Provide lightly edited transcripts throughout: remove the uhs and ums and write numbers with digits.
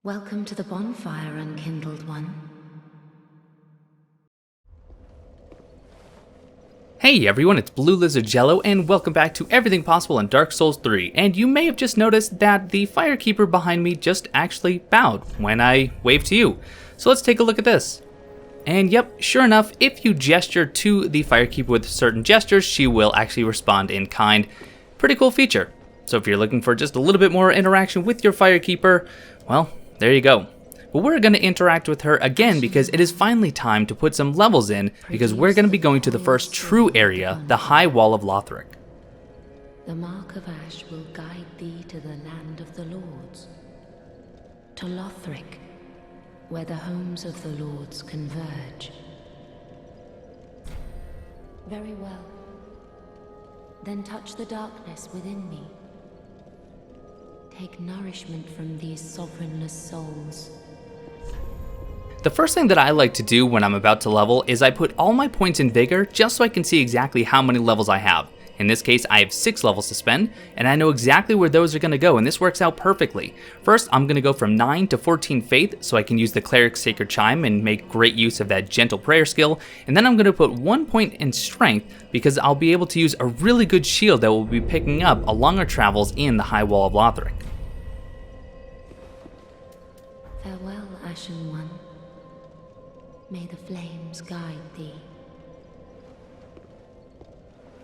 Welcome to the bonfire, unkindled one. Hey everyone, it's BlueLizardJello, and welcome back to Everything Possible in Dark Souls 3. And you may have just noticed that the Firekeeper behind me just actually bowed when I waved to you. So let's take a look at this. And yep, sure enough, if you gesture to the Firekeeper with certain gestures, she will actually respond in kind. Pretty cool feature. So if you're looking for just a little bit more interaction with your Firekeeper, well, there you go. But we're going to interact with her again because it is finally time to put some levels in, because we're going to be going to the first true area, the High Wall of Lothric. The mark of ash will guide thee to the land of the lords. To Lothric, where the homes of the lords converge. Very well. Then touch the darkness within me. Take nourishment from these sovereignless souls. The first thing that I like to do when I'm about to level is I put all my points in Vigor just so I can see exactly how many levels I have. In this case, I have 6 levels to spend, and I know exactly where those are going to go, and this works out perfectly. First, I'm going to go from 9 to 14 Faith so I can use the Cleric's Sacred Chime and make great use of that Gentle Prayer skill, and then I'm going to put 1 point in Strength because I'll be able to use a really good shield that we'll be picking up along our travels in the High Wall of Lothric. Farewell, Ashen One. May the flames guide thee.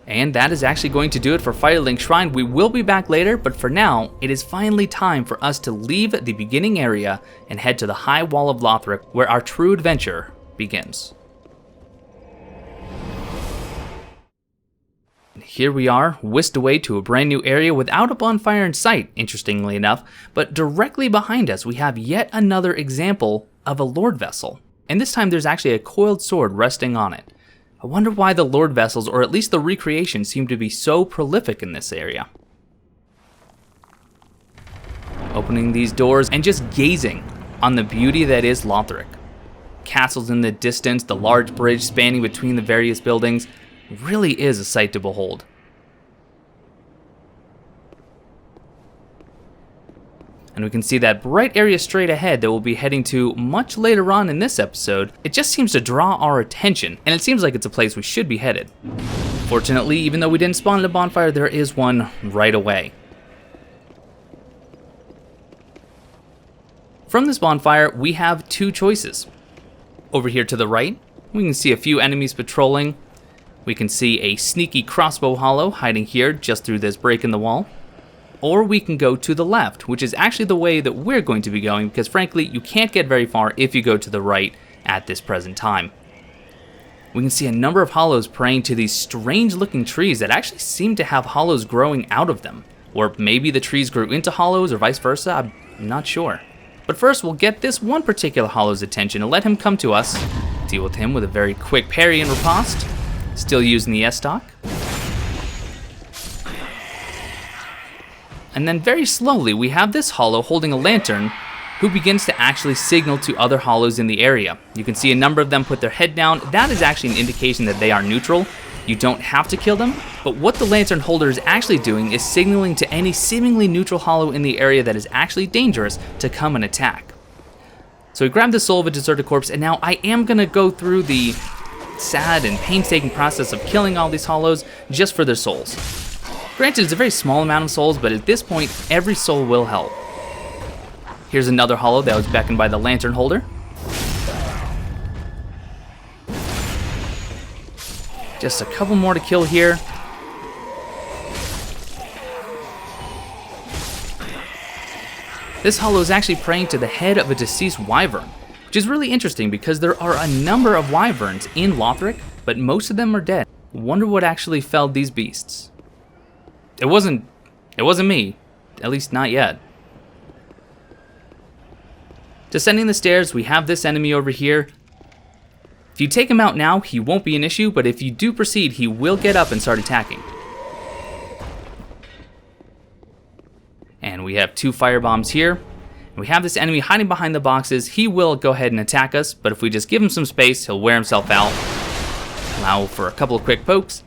And that is actually going to do it for Firelink Shrine. We will be back later, but for now, it is finally time for us to leave the beginning area and head to the High Wall of Lothric, where our true adventure begins. And here we are, whisked away to a brand new area without a bonfire in sight, interestingly enough, but directly behind us we have yet another example of a Lord Vessel. And this time there's actually a coiled sword resting on it. I wonder why the Lord Vessels, or at least the recreations, seem to be so prolific in this area. Opening these doors and just gazing on the beauty that is Lothric. Castles in the distance, the large bridge spanning between the various buildings, really is a sight to behold. And we can see that bright area straight ahead that we'll be heading to much later on in this episode. It just seems to draw our attention, and it seems like it's a place we should be headed. Fortunately, even though we didn't spawn in a bonfire, there is one right away. From this bonfire, we have 2 choices. Over here to the right, we can see a few enemies patrolling. We can see a sneaky crossbow hollow hiding here just through this break in the wall. Or we can go to the left, which is actually the way that we're going to be going, because frankly, you can't get very far if you go to the right at this present time. We can see a number of hollows praying to these strange looking trees that actually seem to have hollows growing out of them. Or maybe the trees grew into hollows or vice versa, I'm not sure. But first, we'll get this one particular hollow's attention and let him come to us. Deal with him with a very quick parry and riposte. Still using the S-stock. And then very slowly, we have this hollow holding a lantern who begins to actually signal to other hollows in the area. You can see a number of them put their head down. That is actually an indication that they are neutral. You don't have to kill them, but what the lantern holder is actually doing is signaling to any seemingly neutral hollow in the area that is actually dangerous to come and attack. So we grabbed the soul of a deserted corpse, and now I am going to go through the sad and painstaking process of killing all these hollows just for their souls. Granted, it's a very small amount of souls, but at this point, every soul will help. Here's another hollow that was beckoned by the lantern holder. Just a couple more to kill here. This hollow is actually praying to the head of a deceased wyvern, which is really interesting because there are a number of wyverns in Lothric, but most of them are dead. Wonder what actually felled these beasts. It wasn't me, at least not yet. Descending the stairs, we have this enemy over here. If you take him out now, he won't be an issue, but if you do proceed, he will get up and start attacking. And we have 2 firebombs here. And we have this enemy hiding behind the boxes. He will go ahead and attack us, but if we just give him some space, he'll wear himself out. Allow for a couple of quick pokes.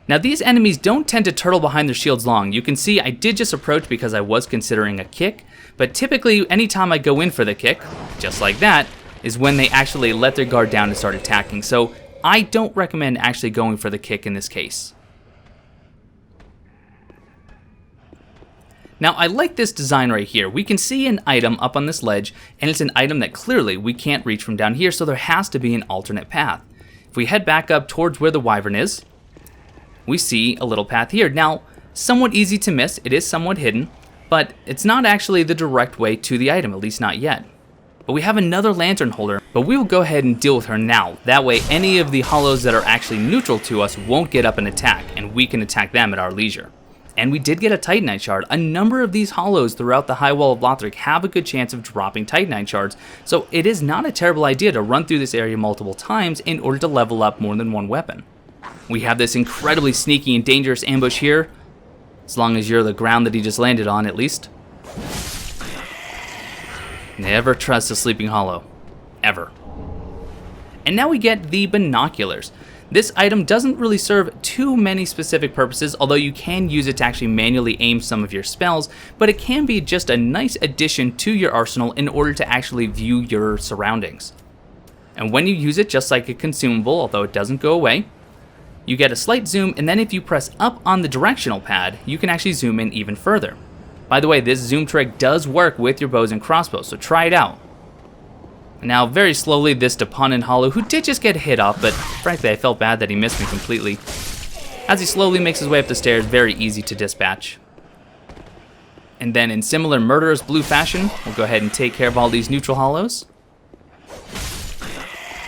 Now these enemies don't tend to turtle behind their shields long. You can see I did just approach because I was considering a kick, but typically anytime I go in for the kick, just like that, is when they actually let their guard down and start attacking. So I don't recommend actually going for the kick in this case. Now I like this design right here. We can see an item up on this ledge, and it's an item that clearly we can't reach from down here, so there has to be an alternate path. If we head back up towards where the wyvern is, we see a little path here. Now, somewhat easy to miss, it is somewhat hidden, but it's not actually the direct way to the item, at least not yet. But we have another lantern holder, but we will go ahead and deal with her now. That way any of the hollows that are actually neutral to us won't get up and attack, and we can attack them at our leisure. And we did get a Titanite Shard. A number of these hollows throughout the High Wall of Lothric have a good chance of dropping Titanite Shards, so it is not a terrible idea to run through this area multiple times in order to level up more than one weapon. We have this incredibly sneaky and dangerous ambush here, as long as you're the ground that he just landed on at least. Never trust a sleeping hollow. Ever. And now we get the Binoculars. This item doesn't really serve too many specific purposes, although you can use it to actually manually aim some of your spells, but it can be just a nice addition to your arsenal in order to actually view your surroundings. And when you use it, just like a consumable, although it doesn't go away, you get a slight zoom, and then if you press up on the directional pad, you can actually zoom in even further. By the way, this zoom trick does work with your bows and crossbows, so try it out. Now, very slowly, this Deponent Hollow, who did just get hit off, but frankly, I felt bad that he missed me completely. As he slowly makes his way up the stairs, very easy to dispatch. And then in similar murderous blue fashion, we'll go ahead and take care of all these neutral hollows.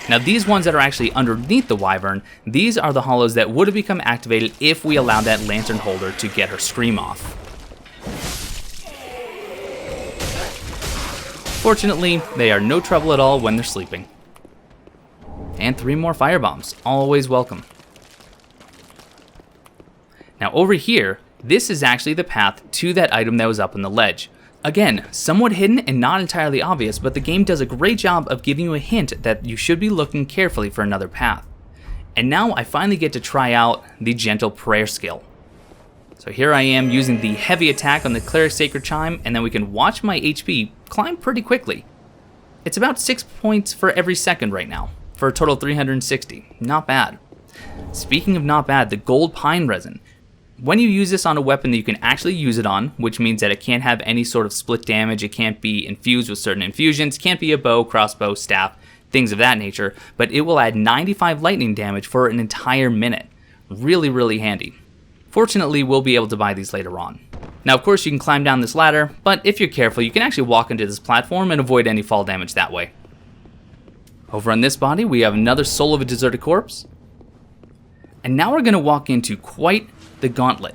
Now these ones that are actually underneath the wyvern, these are the hollows that would have become activated if we allowed that lantern holder to get her scream off. Fortunately, they are no trouble at all when they're sleeping. And 3 more firebombs, always welcome. Now over here, this is actually the path to that item that was up on the ledge. Again, somewhat hidden and not entirely obvious, but the game does a great job of giving you a hint that you should be looking carefully for another path. And now I finally get to try out the Gentle Prayer skill. So here I am using the heavy attack on the Cleric's Sacred Chime, and then we can watch my HP climb pretty quickly. It's about 6 points for every second right now, for a total of 360. Not bad. Speaking of not bad, the Gold Pine Resin. When you use this on a weapon that you can actually use it on, which means that it can't have any sort of split damage, it can't be infused with certain infusions, can't be a bow, crossbow, staff, things of that nature, but it will add 95 lightning damage for an entire minute. Really, really handy. Fortunately, we'll be able to buy these later on. Now, of course, you can climb down this ladder, but if you're careful, you can actually walk into this platform and avoid any fall damage that way. Over on this body, we have another Soul of a Deserted Corpse. And now we're going to walk into quite the gauntlet.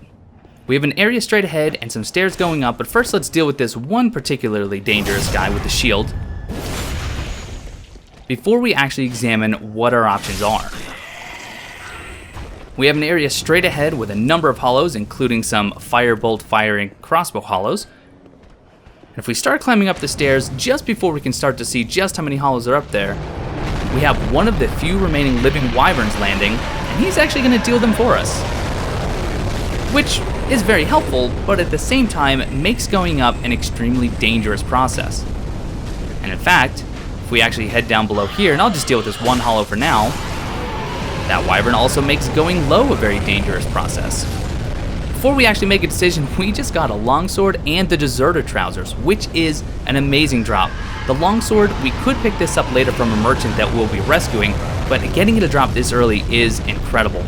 We have an area straight ahead and some stairs going up, but first let's deal with this one particularly dangerous guy with the shield before we actually examine what our options are. We have an area straight ahead with a number of hollows, including some firebolt firing crossbow hollows. And if we start climbing up the stairs, just before we can start to see just how many hollows are up there, we have one of the few remaining living wyverns landing, and he's actually going to deal them for us. Which is very helpful, but at the same time makes going up an extremely dangerous process. And in fact, if we actually head down below here, and I'll just deal with this one hollow for now, that wyvern also makes going low a very dangerous process. Before we actually make a decision, we just got a longsword and the deserter trousers, which is an amazing drop. The longsword, we could pick this up later from a merchant that we'll be rescuing, but getting it a drop this early is incredible.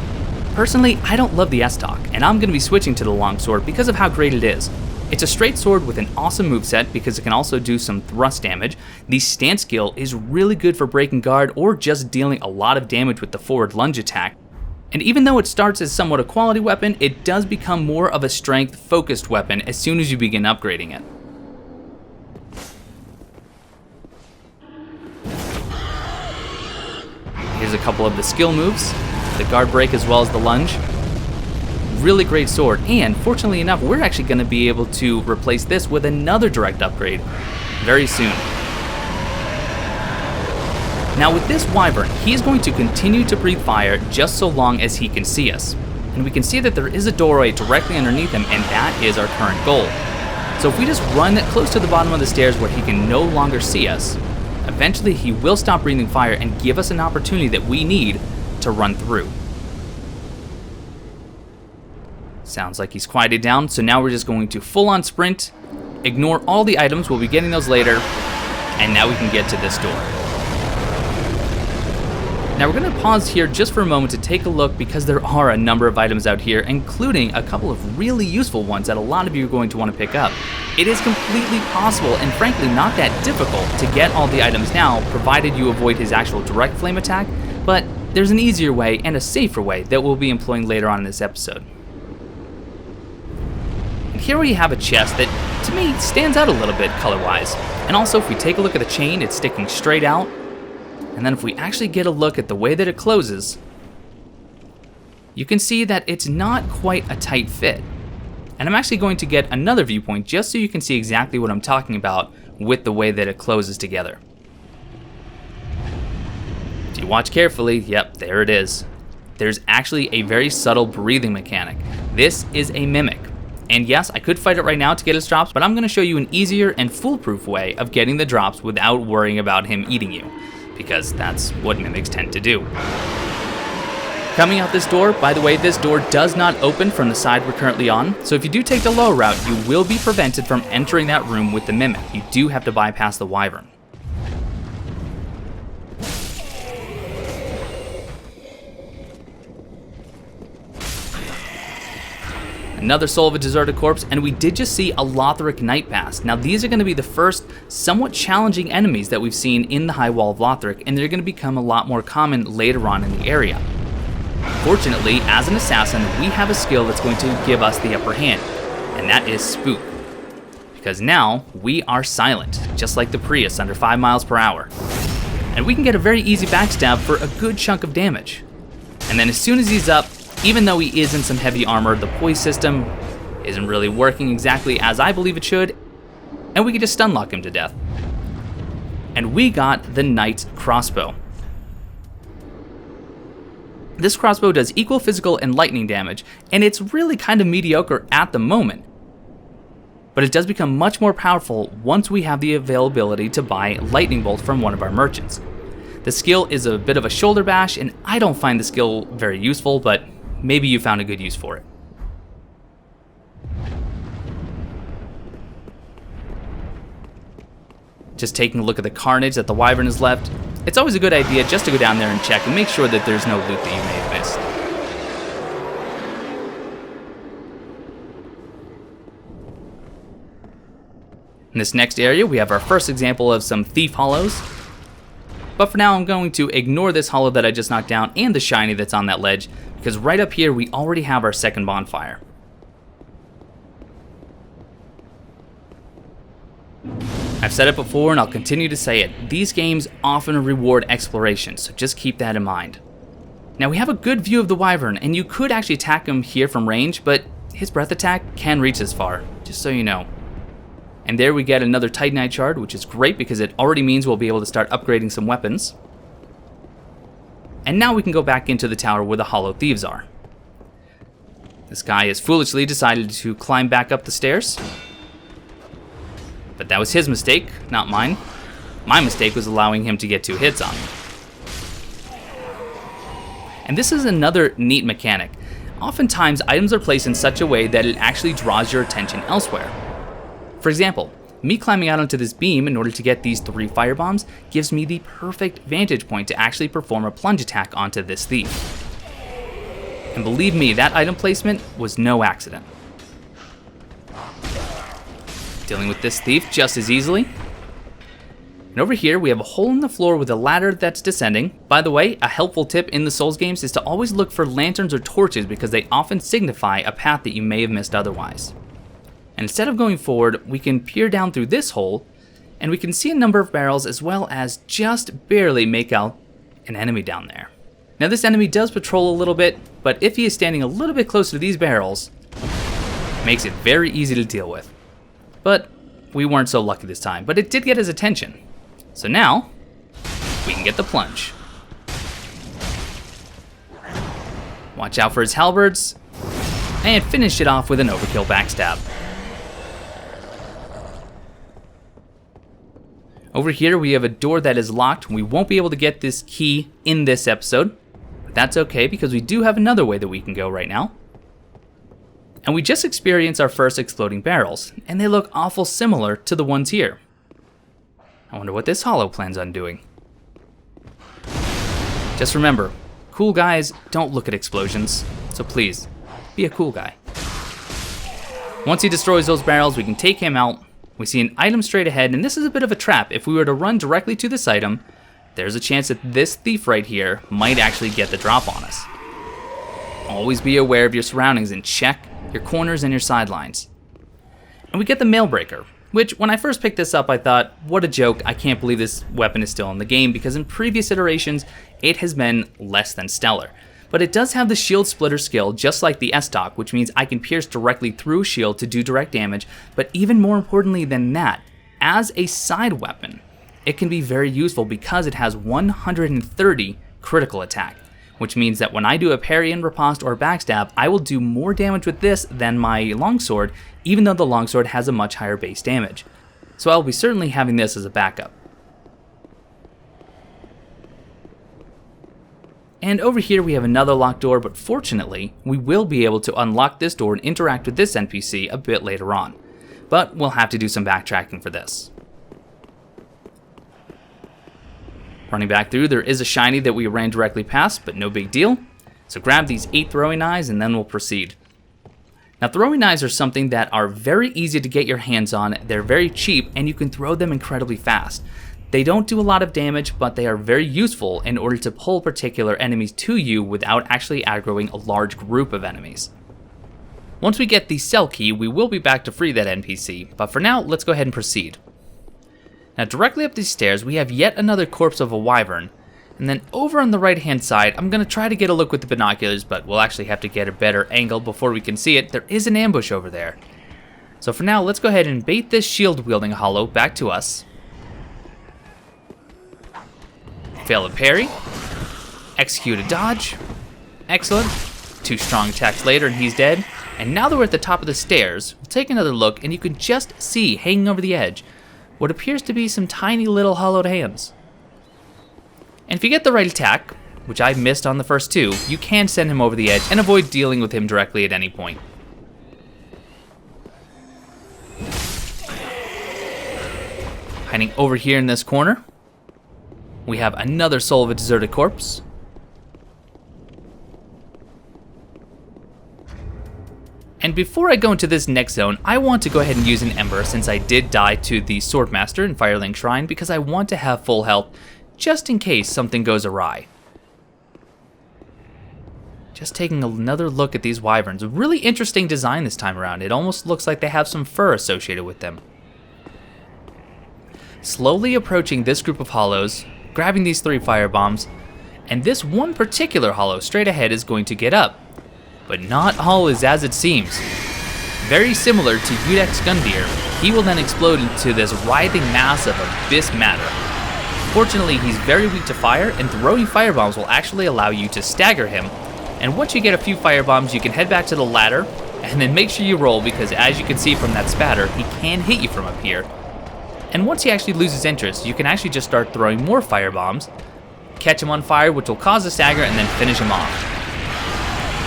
Personally, I don't love the S-Talk, and I'm going to be switching to the longsword because of how great it is. It's a straight sword with an awesome moveset because it can also do some thrust damage. The stance skill is really good for breaking guard or just dealing a lot of damage with the forward lunge attack. And even though it starts as somewhat a quality weapon, it does become more of a strength-focused weapon as soon as you begin upgrading it. Here's a couple of the skill moves, the guard break as well as the lunge. Really great sword, and fortunately enough, we're actually going to be able to replace this with another direct upgrade very soon. Now with this wyvern, he is going to continue to breathe fire just so long as he can see us. and we can see that there is a doorway directly underneath him, and that is our current goal. So if we just run close to the bottom of the stairs where he can no longer see us, eventually he will stop breathing fire and give us an opportunity that we need to run through. Sounds like he's quieted down, so now we're just going to full on sprint, ignore all the items, we'll be getting those later, and now we can get to this door. Now we're going to pause here just for a moment to take a look because there are a number of items out here, including a couple of really useful ones that a lot of you are going to want to pick up. It is completely possible and frankly not that difficult to get all the items now, provided you avoid his actual direct flame attack, but there's an easier way and a safer way that we'll be employing later on in this episode. And here we have a chest that, to me, stands out a little bit color-wise. And also, if we take a look at the chain, it's sticking straight out. And then if we actually get a look at the way that it closes, you can see that it's not quite a tight fit. And I'm actually going to get another viewpoint just so you can see exactly what I'm talking about with the way that it closes together. If you watch carefully, yep, there it is. There's actually a very subtle breathing mechanic. This is a mimic. And yes, I could fight it right now to get his drops, but I'm going to show you an easier and foolproof way of getting the drops without worrying about him eating you, because that's what mimics tend to do. Coming out this door, by the way, this door does not open from the side we're currently on, so if you do take the low route, you will be prevented from entering that room with the mimic. You do have to bypass the wyvern. Another soul of a deserted corpse, and we did just see a Lothric Night Pass. Now these are going to be the first somewhat challenging enemies that we've seen in the High Wall of Lothric, and they're going to become a lot more common later on in the area. Fortunately, as an assassin, we have a skill that's going to give us the upper hand, and that is Spook. Because now, we are silent, just like the Prius under 5 miles per hour. And we can get a very easy backstab for a good chunk of damage. And then as soon as he's up, even though he is in some heavy armor, the poise system isn't really working exactly as I believe it should, and we can just stunlock him to death. And we got the Knight's Crossbow. This crossbow does equal physical and lightning damage, and it's really kind of mediocre at the moment. But it does become much more powerful once we have the availability to buy Lightning Bolt from one of our merchants. The skill is a bit of a shoulder bash, and I don't find the skill very useful, but maybe you found a good use for it. Just taking a look at the carnage that the wyvern has left, it's always a good idea just to go down there and check and make sure that there's no loot that you may have missed. In this next area, we have our first example of some thief hollows. But for now, I'm going to ignore this hollow that I just knocked down and the shiny that's on that ledge, because right up here we already have our second bonfire. I've said it before and I'll continue to say it, these games often reward exploration, so just keep that in mind. Now we have a good view of the wyvern, and you could actually attack him here from range, but his breath attack can reach as far, just so you know. And there we get another Titanite Shard, which is great because it already means we'll be able to start upgrading some weapons. And now we can go back into the tower where the hollow thieves are. This guy has foolishly decided to climb back up the stairs. But that was his mistake, not mine. My mistake was allowing him to get 2 hits on me. And this is another neat mechanic. Oftentimes, items are placed in such a way that it actually draws your attention elsewhere. For example, me climbing out onto this beam in order to get these 3 firebombs gives me the perfect vantage point to actually perform a plunge attack onto this thief. And believe me, that item placement was no accident. Dealing with this thief just as easily. And over here we have a hole in the floor with a ladder that's descending. By the way, a helpful tip in the Souls games is to always look for lanterns or torches because they often signify a path that you may have missed otherwise. And instead of going forward, we can peer down through this hole, and we can see a number of barrels as well as just barely make out an enemy down there. Now this enemy does patrol a little bit, but if he is standing a little bit closer to these barrels, it makes it very easy to deal with. But we weren't so lucky this time, but it did get his attention. So now, we can get the plunge. Watch out for his halberds, and finish it off with an overkill backstab. Over here we have a door that is locked. We won't be able to get this key in this episode, but that's okay because we do have another way that we can go right now. And we just experienced our first exploding barrels, and they look awful similar to the ones here. I wonder what this hollow plans on doing. Just remember, cool guys don't look at explosions, so please, be a cool guy. Once he destroys those barrels, we can take him out. We see an item straight ahead, and this is a bit of a trap. If we were to run directly to this item, there's a chance that this thief right here might actually get the drop on us. Always be aware of your surroundings and check your corners and your sidelines. And we get the Mailbreaker, which when I first picked this up I thought, what a joke, I can't believe this weapon is still in the game because in previous iterations it has been less than stellar. But it does have the shield splitter skill just like the S-Stock, which means I can pierce directly through a shield to do direct damage, but even more importantly than that, as a side weapon, it can be very useful because it has 130 critical attack. Which means that when I do a parry and riposte or backstab, I will do more damage with this than my longsword, even though the longsword has a much higher base damage. So I'll be certainly having this as a backup. And over here we have another locked door, but fortunately, we will be able to unlock this door and interact with this NPC a bit later on. But we'll have to do some backtracking for this. Running back through, there is a shiny that we ran directly past, but no big deal. So grab these 8 throwing knives and then we'll proceed. Now throwing knives are something that are very easy to get your hands on, they're very cheap, and you can throw them incredibly fast. They don't do a lot of damage, but they are very useful in order to pull particular enemies to you without actually aggroing a large group of enemies. Once we get the cell key, we will be back to free that NPC, but for now, let's go ahead and proceed. Now directly up these stairs we have yet another corpse of a wyvern, and then over on the right hand side I'm going to try to get a look with the binoculars, but we'll actually have to get a better angle before we can see it. There is an ambush over there. So for now let's go ahead and bait this shield wielding hollow back to us. Fail a parry, execute a dodge, excellent, 2 strong attacks later and he's dead. And now that we're at the top of the stairs, we'll take another look and you can just see hanging over the edge what appears to be some tiny little hollowed hands. And if you get the right attack, which I missed on the first 2, you can send him over the edge and avoid dealing with him directly at any point. Hiding over here in this corner, we have another soul of a deserted corpse. And before I go into this next zone, I want to go ahead and use an Ember since I did die to the Swordmaster in Firelink Shrine because I want to have full health just in case something goes awry. Just taking another look at these wyverns. A really interesting design this time around. It almost looks like they have some fur associated with them. Slowly approaching this group of hollows, grabbing these 3 firebombs, and this one particular hollow straight ahead is going to get up. But not all is as it seems. Very similar to Udek's Gundyr, he will then explode into this writhing mass of abyss matter. Fortunately, he's very weak to fire, and throwing firebombs will actually allow you to stagger him. And once you get a few firebombs, you can head back to the ladder, and then make sure you roll because as you can see from that spatter, he can hit you from up here. And once he actually loses interest, you can actually just start throwing more firebombs, catch him on fire, which will cause a stagger, and then finish him off.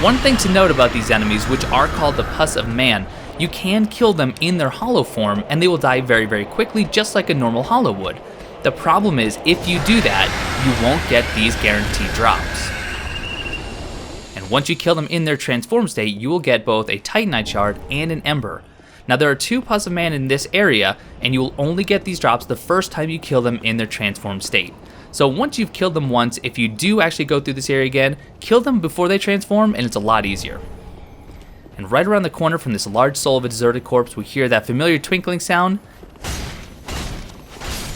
One thing to note about these enemies, which are called the Pus of Man, you can kill them in their hollow form and they will die very, very quickly, just like a normal hollow would. The problem is, if you do that, you won't get these guaranteed drops. And once you kill them in their transform state, you will get both a Titanite Shard and an Ember. Now there are 2 Pus of Man in this area, and you will only get these drops the first time you kill them in their transform state. So once you've killed them once, if you do actually go through this area again, kill them before they transform and it's a lot easier. And right around the corner from this large soul of a deserted corpse, we hear that familiar twinkling sound.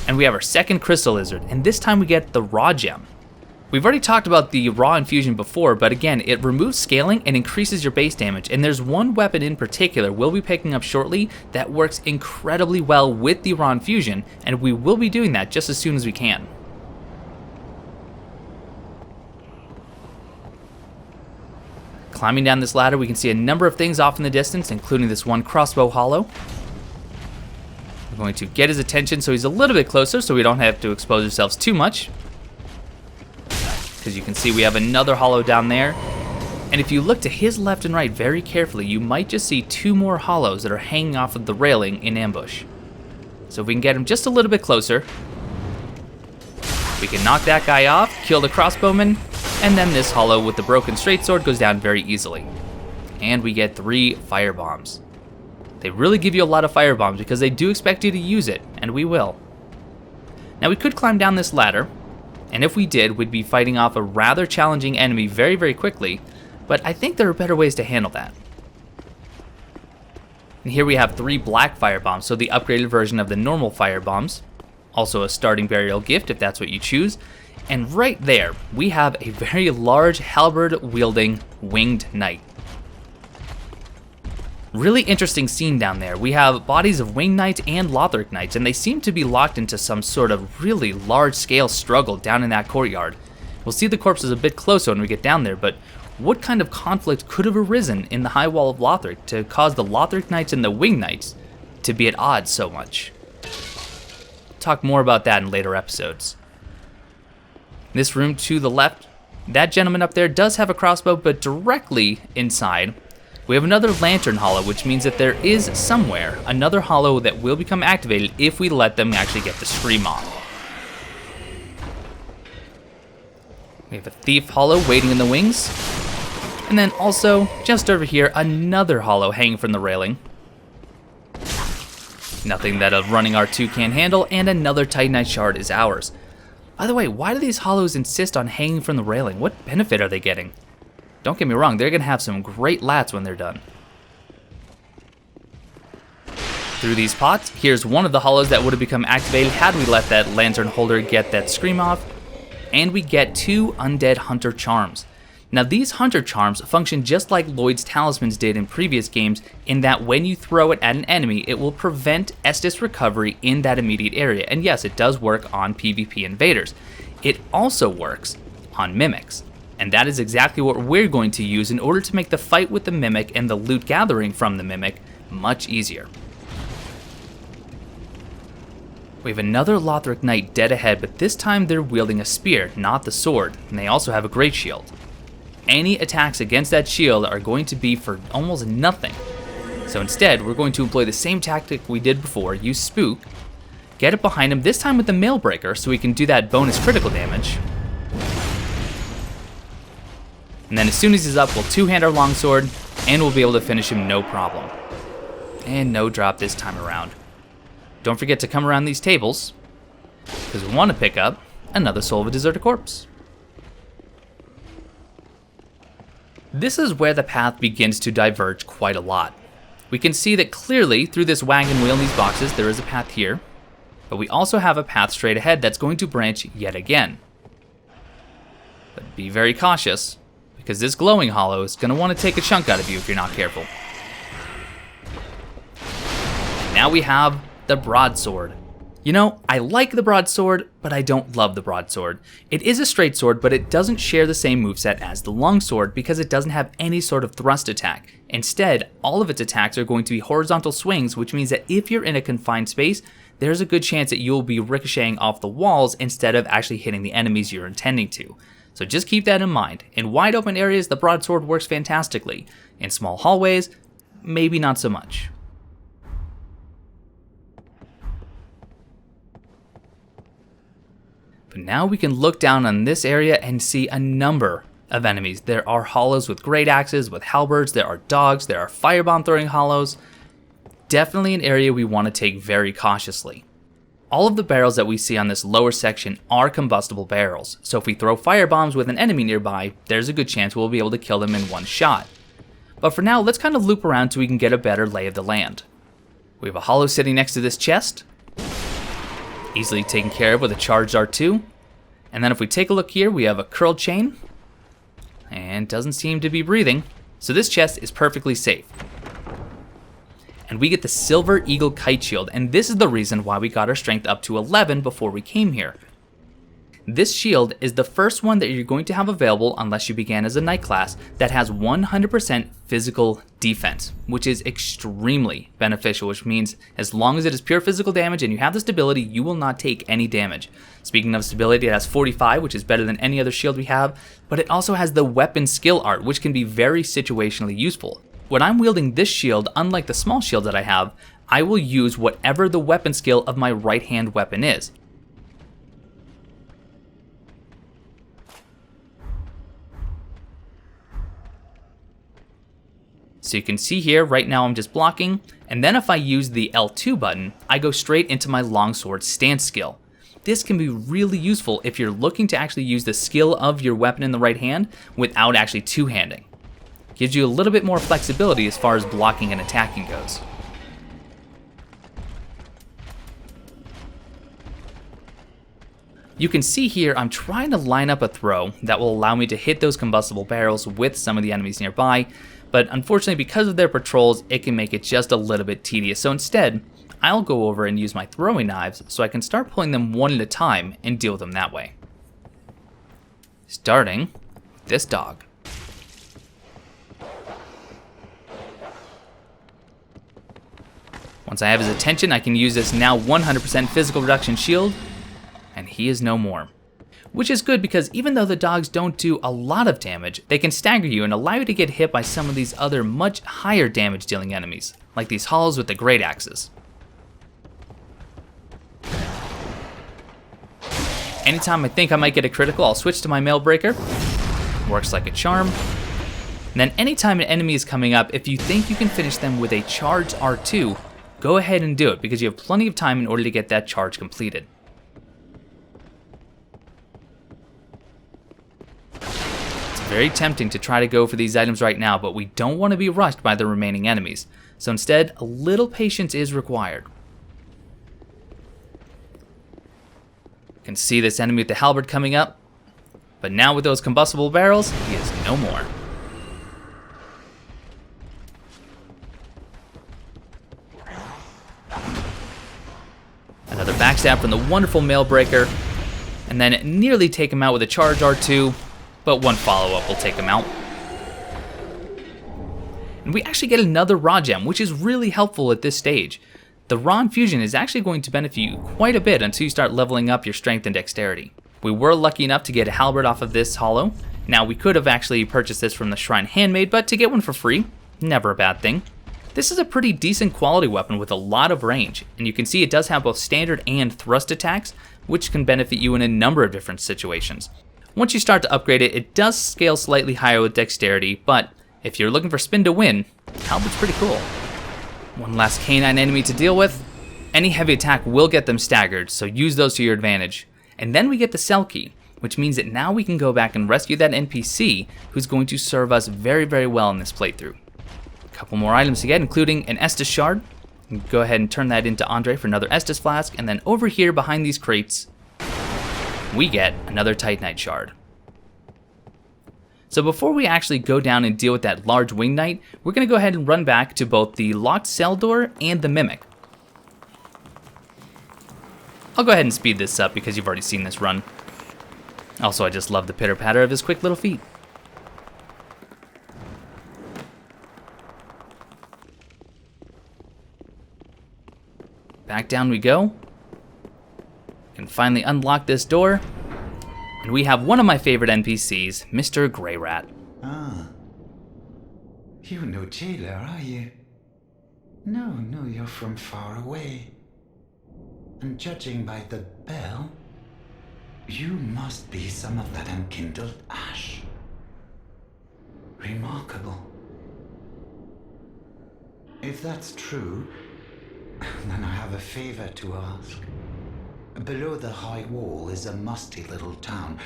And we have our second crystal lizard, and this time we get the raw gem. We've already talked about the raw infusion before, but again, it removes scaling and increases your base damage. And there's one weapon in particular we'll be picking up shortly that works incredibly well with the raw infusion, and we will be doing that just as soon as we can. Climbing down this ladder, we can see a number of things off in the distance, including this one crossbow hollow. We're going to get his attention so he's a little bit closer so we don't have to expose ourselves too much. Because you can see we have another hollow down there. And if you look to his left and right very carefully, you might just see 2 more hollows that are hanging off of the railing in ambush. So if we can get him just a little bit closer, we can knock that guy off, kill the crossbowman, and then this hollow with the broken straight sword goes down very easily. And we get 3 firebombs. They really give you a lot of firebombs because they do expect you to use it, and we will. Now we could climb down this ladder, and if we did, we'd be fighting off a rather challenging enemy very, very quickly, but I think there are better ways to handle that. And here we have 3 black firebombs, so the upgraded version of the normal firebombs. Also a starting burial gift if that's what you choose. And right there, we have a very large halberd-wielding winged knight. Really interesting scene down there. We have bodies of winged knights and Lothric knights, and they seem to be locked into some sort of really large-scale struggle down in that courtyard. We'll see the corpses a bit closer when we get down there, but what kind of conflict could have arisen in the High Wall of Lothric to cause the Lothric knights and the winged knights to be at odds so much? Talk more about that in later episodes. This room to the left, that gentleman up there does have a crossbow, but directly inside, we have another lantern hollow, which means that there is somewhere another hollow that will become activated if we let them actually get the scream off. We have a thief hollow waiting in the wings, and then also, just over here, another hollow hanging from the railing. Nothing that a running R2 can't handle, and another Titanite Shard is ours. By the way, why do these hollows insist on hanging from the railing? What benefit are they getting? Don't get me wrong, they're going to have some great lats when they're done. Through these pots, here's one of the hollows that would have become activated had we let that lantern holder get that scream off. And we get 2 Undead Hunter Charms. Now these Hunter Charms function just like Lloyd's Talismans did in previous games, in that when you throw it at an enemy, it will prevent Estus recovery in that immediate area. And yes, it does work on PvP invaders. It also works on mimics. And that is exactly what we're going to use in order to make the fight with the mimic and the loot gathering from the mimic much easier. We have another Lothric knight dead ahead, but this time they're wielding a spear, not the sword, and they also have a great shield. Any attacks against that shield are going to be for almost nothing. So instead, we're going to employ the same tactic we did before, use Spook, get it behind him, this time with the Mailbreaker, so we can do that bonus critical damage. And then as soon as he's up, we'll two-hand our Longsword, and we'll be able to finish him no problem. And no drop this time around. Don't forget to come around these tables, because we want to pick up another Soul of a Deserted Corpse. This is where the path begins to diverge quite a lot. We can see that clearly through this wagon wheel and these boxes there is a path here, but we also have a path straight ahead that's going to branch yet again. But be very cautious, because this glowing hollow is going to want to take a chunk out of you if you're not careful. And now we have the broadsword. You know, I like the broadsword, but I don't love the broadsword. It is a straight sword, but it doesn't share the same moveset as the longsword because it doesn't have any sort of thrust attack. Instead, all of its attacks are going to be horizontal swings, which means that if you're in a confined space, there's a good chance that you'll be ricocheting off the walls instead of actually hitting the enemies you're intending to. So just keep that in mind. In wide open areas, the broadsword works fantastically. In small hallways, maybe not so much. But now we can look down on this area and see a number of enemies. There are hollows with great axes, with halberds, there are dogs, there are firebomb throwing hollows. Definitely an area we want to take very cautiously. All of the barrels that we see on this lower section are combustible barrels, so if we throw firebombs with an enemy nearby, there's a good chance we'll be able to kill them in one shot. But for now, let's kind of loop around so we can get a better lay of the land. We have a hollow sitting next to this chest. Easily taken care of with a charged R2. And then if we take a look here, we have a curled chain. And doesn't seem to be breathing. So this chest is perfectly safe. And we get the Silver Eagle Kite Shield. And this is the reason why we got our strength up to 11 before we came here. This shield is the first one that you're going to have available unless you began as a knight class that has 100% physical defense, which is extremely beneficial, which means as long as it is pure physical damage and you have the stability, you will not take any damage. Speaking of stability, it has 45, which is better than any other shield we have, but it also has the weapon skill art, which can be very situationally useful. When I'm wielding this shield, unlike the small shield that I have, I will use whatever the weapon skill of my right hand weapon is. So you can see here, right now I'm just blocking, and then if I use the L2 button, I go straight into my longsword stance skill. This can be really useful if you're looking to actually use the skill of your weapon in the right hand without actually two-handing. Gives you a little bit more flexibility as far as blocking and attacking goes. You can see here I'm trying to line up a throw that will allow me to hit those combustible barrels with some of the enemies nearby, but unfortunately because of their patrols it can make it just a little bit tedious. So instead, I'll go over and use my throwing knives so I can start pulling them one at a time and deal with them that way. Starting with this dog. Once I have his attention, I can use this now 100% physical reduction shield, and he is no more. Which is good because even though the dogs don't do a lot of damage, they can stagger you and allow you to get hit by some of these other much higher damage dealing enemies, like these hollows with the great axes. Anytime I think I might get a critical, I'll switch to my mail breaker. Works like a charm. And then anytime an enemy is coming up, if you think you can finish them with a charged R2, go ahead and do it because you have plenty of time in order to get that charge completed. Very tempting to try to go for these items right now, but we don't want to be rushed by the remaining enemies. So instead, a little patience is required. You can see this enemy with the halberd coming up, but now with those combustible barrels, he is no more. Another backstab from the wonderful mail breaker, and then nearly take him out with a charge R2. But one follow-up will take him out. And we actually get another raw gem, which is really helpful at this stage. The raw infusion is actually going to benefit you quite a bit until you start leveling up your strength and dexterity. We were lucky enough to get a halberd off of this hollow. Now we could have actually purchased this from the shrine handmade, but to get one for free, never a bad thing. This is a pretty decent quality weapon with a lot of range, and you can see it does have both standard and thrust attacks, which can benefit you in a number of different situations. Once you start to upgrade it, it does scale slightly higher with dexterity, but if you're looking for spin to win, halberd's pretty cool. One last canine enemy to deal with. Any heavy attack will get them staggered, so use those to your advantage. And then we get the cell key, which means that now we can go back and rescue that NPC who's going to serve us very, very well in this playthrough. A couple more items to get, including an Estus Shard. Go ahead and turn that into Andre for another Estus Flask, and then over here behind these crates, we get another Titanite Shard. So before we actually go down and deal with that large winged knight, we're going to go ahead and run back to both the locked cell door and the mimic. I'll go ahead and speed this up because you've already seen this run. Also, I just love the pitter patter of his quick little feet. Back down we go. Can finally unlock this door, and we have one of my favorite NPCs, Mr. Greirat. Ah, you're no jailer, are you? No, you're from far away. And judging by the bell, you must be some of that unkindled ash. Remarkable. If that's true, then I have a favor to ask. Below the high wall is a musty little town.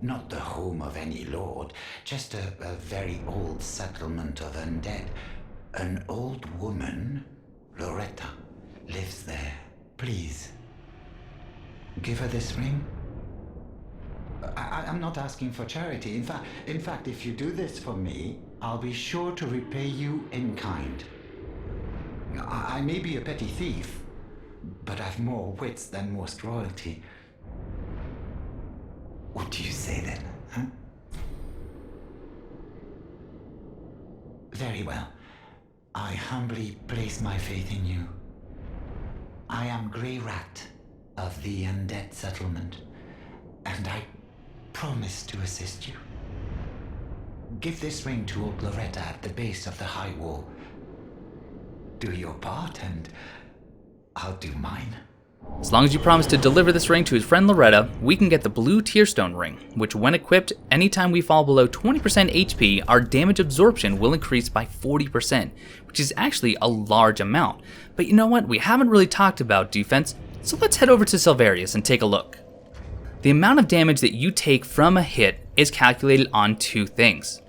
Not the home of any lord, just a very old settlement of undead. An old woman, Loretta, lives there. Please, give her this ring. I'm not asking for charity. In fact, if you do this for me, I'll be sure to repay you in kind. I may be a petty thief, but I've more wits than most royalty. What do you say then, huh? Very well. I humbly place my faith in you. I am Greirat of the Undead Settlement, and I promise to assist you. Give this ring to old Loretta at the base of the high wall. Do your part, and I'll do mine. As long as you promise to deliver this ring to his friend Loretta, we can get the blue Tearstone ring, which when equipped, anytime we fall below 20% HP, our damage absorption will increase by 40%, which is actually a large amount. But you know what, we haven't really talked about defense, so let's head over to Silverius and take a look. The amount of damage that you take from a hit is calculated on two things.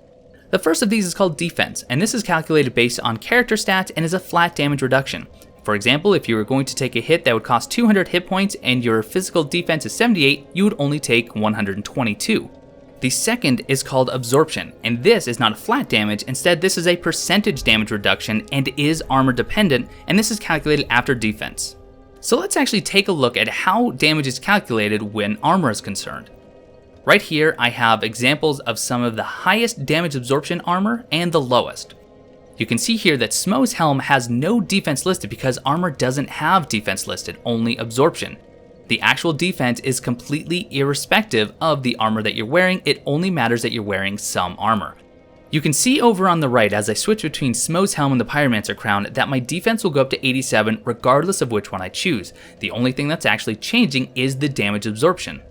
The first of these is called defense, and this is calculated based on character stats and is a flat damage reduction. For example, if you were going to take a hit that would cost 200 hit points and your physical defense is 78, you would only take 122. The second is called absorption, and this is not a flat damage, instead this is a percentage damage reduction and is armor dependent, and this is calculated after defense. So let's actually take a look at how damage is calculated when armor is concerned. Right here I have examples of some of the highest damage absorption armor and the lowest. You can see here that Smo's helm has no defense listed because armor doesn't have defense listed, only absorption. The actual defense is completely irrespective of the armor that you're wearing, it only matters that you're wearing some armor. You can see over on the right as I switch between Smo's helm and the Pyromancer crown that my defense will go up to 87 regardless of which one I choose. The only thing that's actually changing is the damage absorption.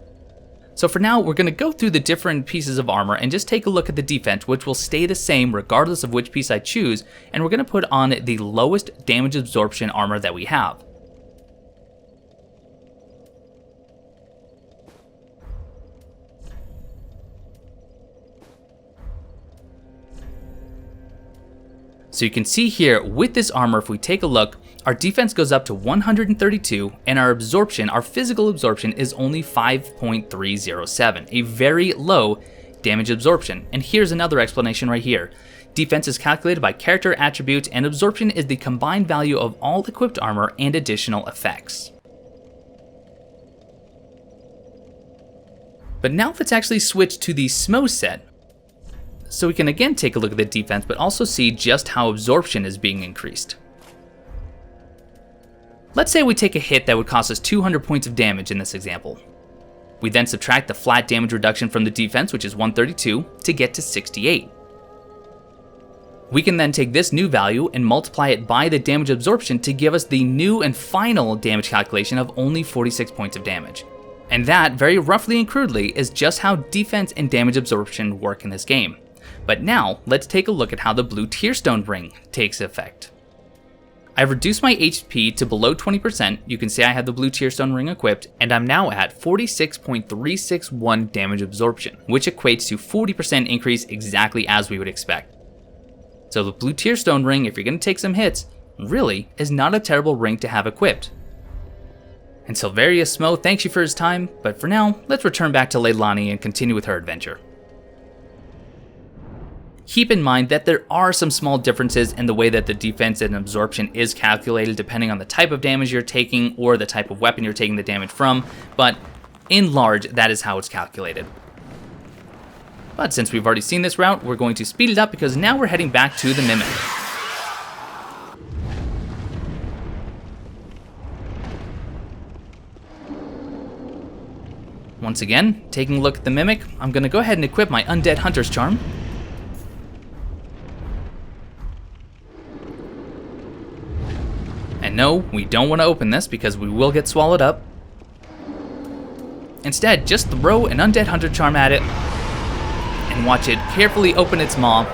So for now, we're going to go through the different pieces of armor and just take a look at the defense, which will stay the same regardless of which piece I choose, and we're going to put on the lowest damage absorption armor that we have. So you can see here, with this armor, if we take a look, our defense goes up to 132, and our absorption, our physical absorption, is only 5.307, a very low damage absorption. And here's another explanation right here. Defense is calculated by character attributes, and absorption is the combined value of all equipped armor and additional effects. But now let's actually switch to the Smo set, so we can again take a look at the defense, but also see just how absorption is being increased. Let's say we take a hit that would cost us 200 points of damage in this example. We then subtract the flat damage reduction from the defense, which is 132, to get to 68. We can then take this new value and multiply it by the damage absorption to give us the new and final damage calculation of only 46 points of damage. And that, very roughly and crudely, is just how defense and damage absorption work in this game. But now, let's take a look at how the blue Tearstone ring takes effect. I've reduced my HP to below 20%, you can see I have the blue Tearstone ring equipped, and I'm now at 46.361 damage absorption, which equates to 40% increase exactly as we would expect. So the blue Tearstone ring, if you're going to take some hits, really is not a terrible ring to have equipped. And Silverius Smo thanks you for his time, but for now, let's return back to Leilani and continue with her adventure. Keep in mind that there are some small differences in the way that the defense and absorption is calculated depending on the type of damage you're taking or the type of weapon you're taking the damage from, but in large, that is how it's calculated. But since we've already seen this route, we're going to speed it up because now we're heading back to the Mimic. Once again, taking a look at the Mimic, I'm going to go ahead and equip my Undead Hunter's Charm. And no, we don't want to open this because we will get swallowed up. Instead, just throw an Undead Hunter Charm at it and watch it carefully open its maw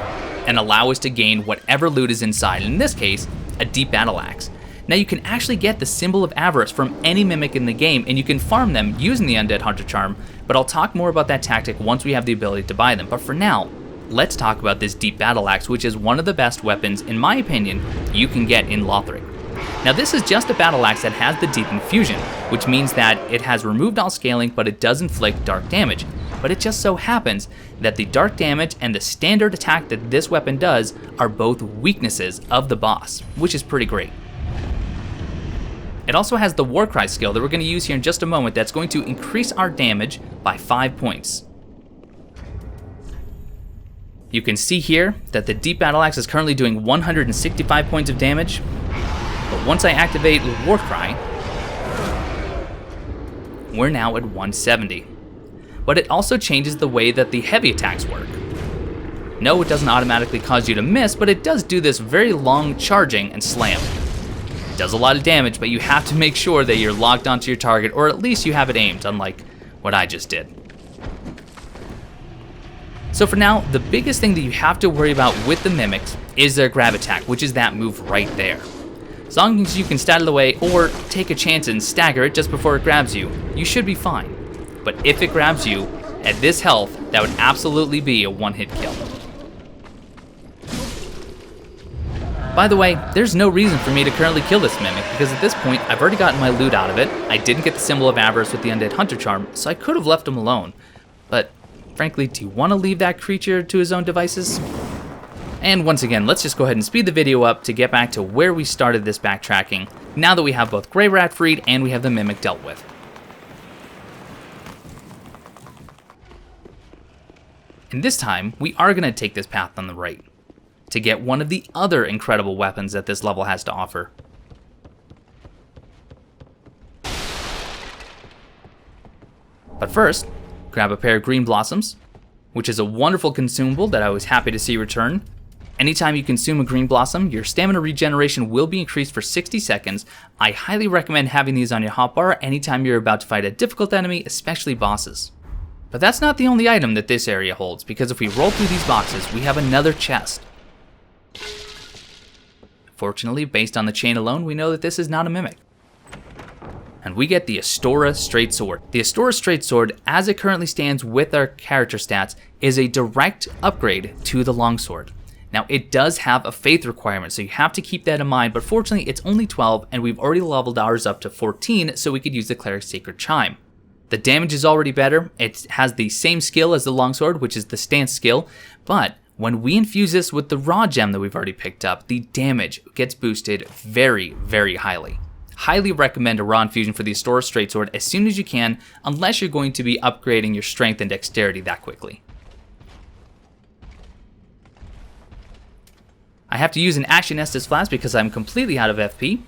and allow us to gain whatever loot is inside, in this case, a deep battle axe. Now you can actually get the Symbol of Avarice from any Mimic in the game, and you can farm them using the Undead Hunter Charm, but I'll talk more about that tactic once we have the ability to buy them. But for now, let's talk about this Deep Battle Axe, which is one of the best weapons, in my opinion, you can get in Lothric. Now this is just a battle axe that has the deep infusion, which means that it has removed all scaling, but it does inflict dark damage. But it just so happens that the dark damage and the standard attack that this weapon does are both weaknesses of the boss, which is pretty great. It also has the Warcry skill that we're going to use here in just a moment that's going to increase our damage by 5 points. You can see here that the Deep Battle Axe is currently doing 165 points of damage, but once I activate Warcry, we're now at 170. But it also changes the way that the heavy attacks work. No, it doesn't automatically cause you to miss, but it does do this very long charging and slam. It does a lot of damage, but you have to make sure that you're locked onto your target, or at least you have it aimed, unlike what I just did. So for now, the biggest thing that you have to worry about with the Mimics is their grab attack, which is that move right there. As long as you can stat it away or take a chance and stagger it just before it grabs you, you should be fine. But if it grabs you at this health, that would absolutely be a one-hit kill. By the way, there's no reason for me to currently kill this Mimic, because at this point, I've already gotten my loot out of it. I didn't get the Symbol of Avarice with the Undead Hunter Charm, so I could have left him alone. But frankly, do you want to leave that creature to his own devices? And once again, let's just go ahead and speed the video up to get back to where we started this backtracking, now that we have both Greirat freed and we have the Mimic dealt with. And this time, we are going to take this path on the right, to get one of the other incredible weapons that this level has to offer. But first, grab a pair of green blossoms, which is a wonderful consumable that I was happy to see return. Anytime you consume a green blossom, your stamina regeneration will be increased for 60 seconds. I highly recommend having these on your hotbar anytime you're about to fight a difficult enemy, especially bosses. But that's not the only item that this area holds, because if we roll through these boxes, we have another chest. Fortunately, based on the chain alone, we know that this is not a Mimic. And we get the Astora Straight Sword. The Astora Straight Sword, as it currently stands with our character stats, is a direct upgrade to the Longsword. Now, it does have a faith requirement, so you have to keep that in mind, but fortunately, it's only 12, and we've already leveled ours up to 14, so we could use the Cleric's Sacred Chime. The damage is already better. It has the same skill as the Longsword, which is the stance skill, but when we infuse this with the raw gem that we've already picked up, the damage gets boosted very, very highly. Highly recommend a raw infusion for the Astora Straight Sword as soon as you can, unless you're going to be upgrading your strength and dexterity that quickly. I have to use an Ashen Estus Flask because I'm completely out of FP,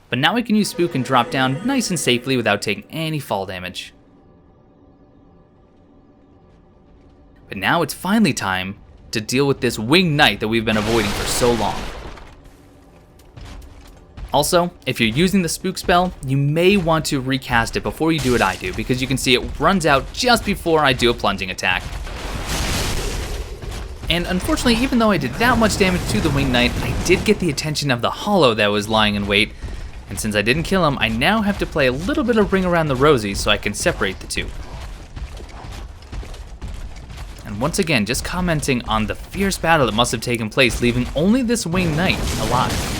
but now I can use Spook and drop down nice and safely without taking any fall damage. But now it's finally time to deal with this Winged Knight that we've been avoiding for so long. Also, if you're using the Spook spell, you may want to recast it before you do what I do, because you can see it runs out just before I do a plunging attack. And unfortunately, even though I did that much damage to the Winged Knight, I did get the attention of the Hollow that was lying in wait, and since I didn't kill him, I now have to play a little bit of Ring Around the Rosie so I can separate the two. And once again, just commenting on the fierce battle that must have taken place, leaving only this Winged Knight alive.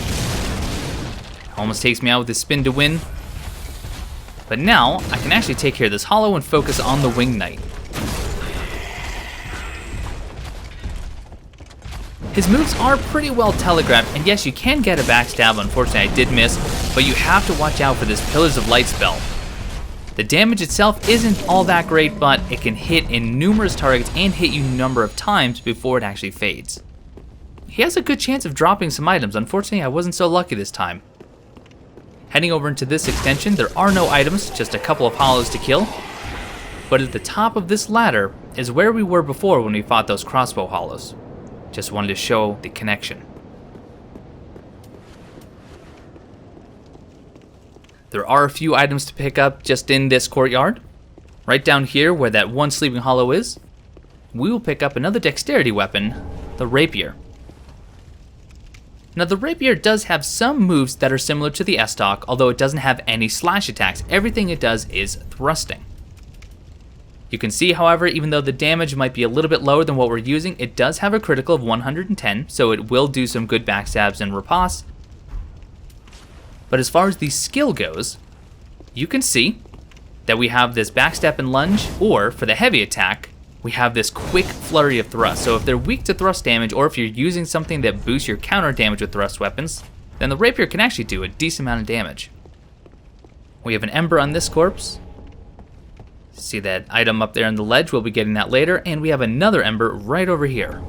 Almost takes me out with his spin to win. But now, I can actually take care of this Hollow and focus on the Winged Knight. His moves are pretty well telegraphed, and yes, you can get a backstab. Unfortunately, I did miss, but you have to watch out for this Pillars of Light spell. The damage itself isn't all that great, but it can hit in numerous targets and hit you a number of times before it actually fades. He has a good chance of dropping some items. Unfortunately, I wasn't so lucky this time. Heading over into this extension, there are no items, just a couple of hollows to kill. But at the top of this ladder is where we were before when we fought those crossbow hollows. Just wanted to show the connection. There are a few items to pick up just in this courtyard. Right down here where that one sleeping hollow is, we will pick up another dexterity weapon, the rapier. Now the rapier does have some moves that are similar to the Estoc, although it doesn't have any slash attacks. Everything it does is thrusting. You can see, however, even though the damage might be a little bit lower than what we're using, it does have a critical of 110, so it will do some good backstabs and riposte. But as far as the skill goes, you can see that we have this backstep and lunge, or for the heavy attack, we have this quick flurry of thrust. So if they're weak to thrust damage, or if you're using something that boosts your counter damage with thrust weapons, then the rapier can actually do a decent amount of damage. We have an Ember on this corpse. See that item up there on the ledge? We'll be getting that later. And we have another Ember right over here.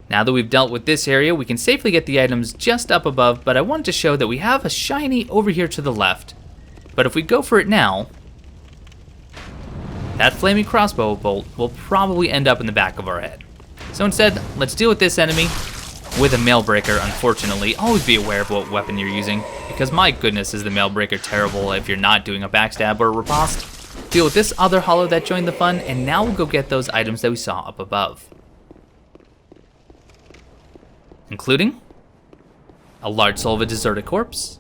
Now that we've dealt with this area, we can safely get the items just up above, but I wanted to show that we have a shiny over here to the left. But if we go for it now, that flaming crossbow bolt will probably end up in the back of our head. So instead, let's deal with this enemy with a Mailbreaker, unfortunately. Always be aware of what weapon you're using, because my goodness is the Mailbreaker terrible if you're not doing a backstab or a riposte. Deal with this other hollow that joined the fun, and now we'll go get those items that we saw up above. Including a large soul of a deserted corpse,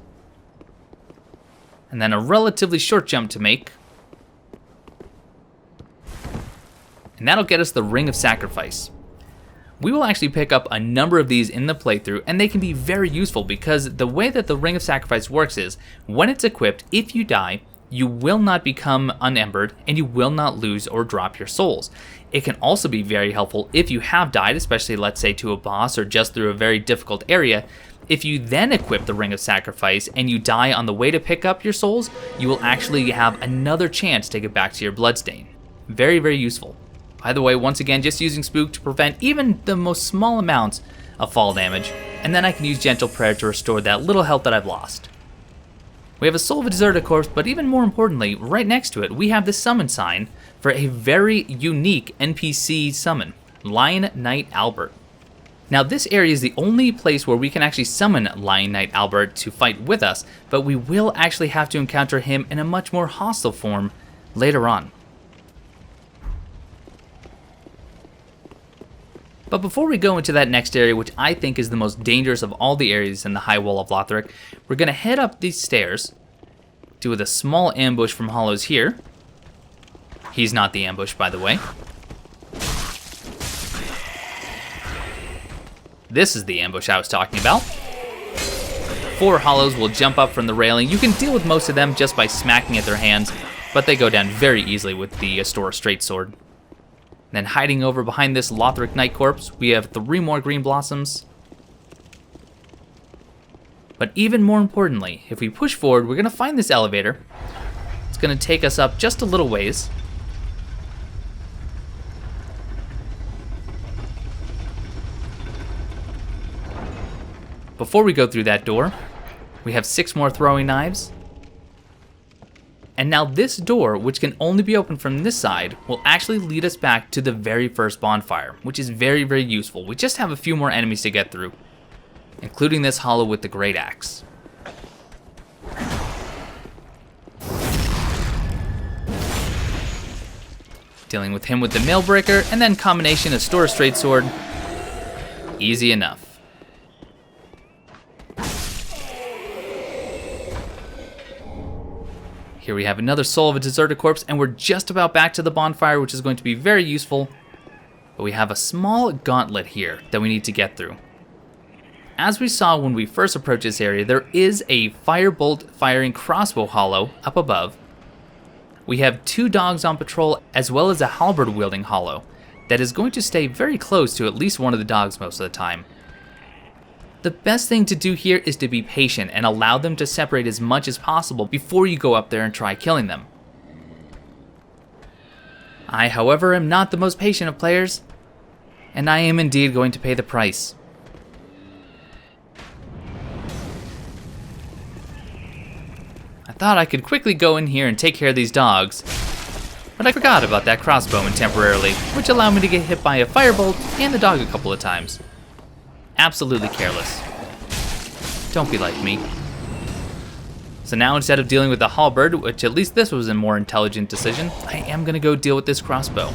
and then a relatively short jump to make, and that'll get us the Ring of Sacrifice. We will actually pick up a number of these in the playthrough, and they can be very useful because the way that the Ring of Sacrifice works is, when it's equipped, if you die, you will not become unembered, and you will not lose or drop your souls. It can also be very helpful if you have died, especially let's say to a boss or just through a very difficult area. If you then equip the Ring of Sacrifice and you die on the way to pick up your souls, you will actually have another chance to get back to your bloodstain. Very, very useful. By the way, once again, just using Spook to prevent even the most small amounts of fall damage, and then I can use Gentle Prayer to restore that little health that I've lost. We have a Soul of a Deserted Corpse, but even more importantly, right next to it, we have the summon sign for a very unique NPC summon, Lion Knight Albert. Now this area is the only place where we can actually summon Lion Knight Albert to fight with us, but we will actually have to encounter him in a much more hostile form later on. But before we go into that next area, which I think is the most dangerous of all the areas in the High Wall of Lothric, we're going to head up these stairs, do with a small ambush from hollows here. He's not the ambush, by the way. This is the ambush I was talking about. 4 hollows will jump up from the railing. You can deal with most of them just by smacking at their hands, but they go down very easily with the Astora Straight Sword. Then hiding over behind this Lothric Knight Corpse, we have 3 more Green Blossoms. But even more importantly, if we push forward, we're going to find this elevator. It's going to take us up just a little ways. Before we go through that door, we have 6 more throwing knives. And now this door, which can only be opened from this side, will actually lead us back to the very first bonfire, which is very, very useful. We just have a few more enemies to get through, including this hollow with the Great Axe. Dealing with him with the Mailbreaker, and then combination of Astora Straight Sword. Easy enough. Here we have another Soul of a Deserted Corpse, and we're just about back to the bonfire, which is going to be very useful. But we have a small gauntlet here that we need to get through. As we saw when we first approached this area, there is a firebolt firing crossbow hollow up above. We have 2 dogs on patrol, as well as a halberd wielding hollow that is going to stay very close to at least one of the dogs most of the time. The best thing to do here is to be patient and allow them to separate as much as possible before you go up there and try killing them. I, however, am not the most patient of players, and I am indeed going to pay the price. I thought I could quickly go in here and take care of these dogs, but I forgot about that crossbowman temporarily, which allowed me to get hit by a firebolt and the dog a couple of times. Absolutely careless. Don't be like me. So now instead of dealing with the halberd, which at least this was a more intelligent decision, I am going to go deal with this crossbow.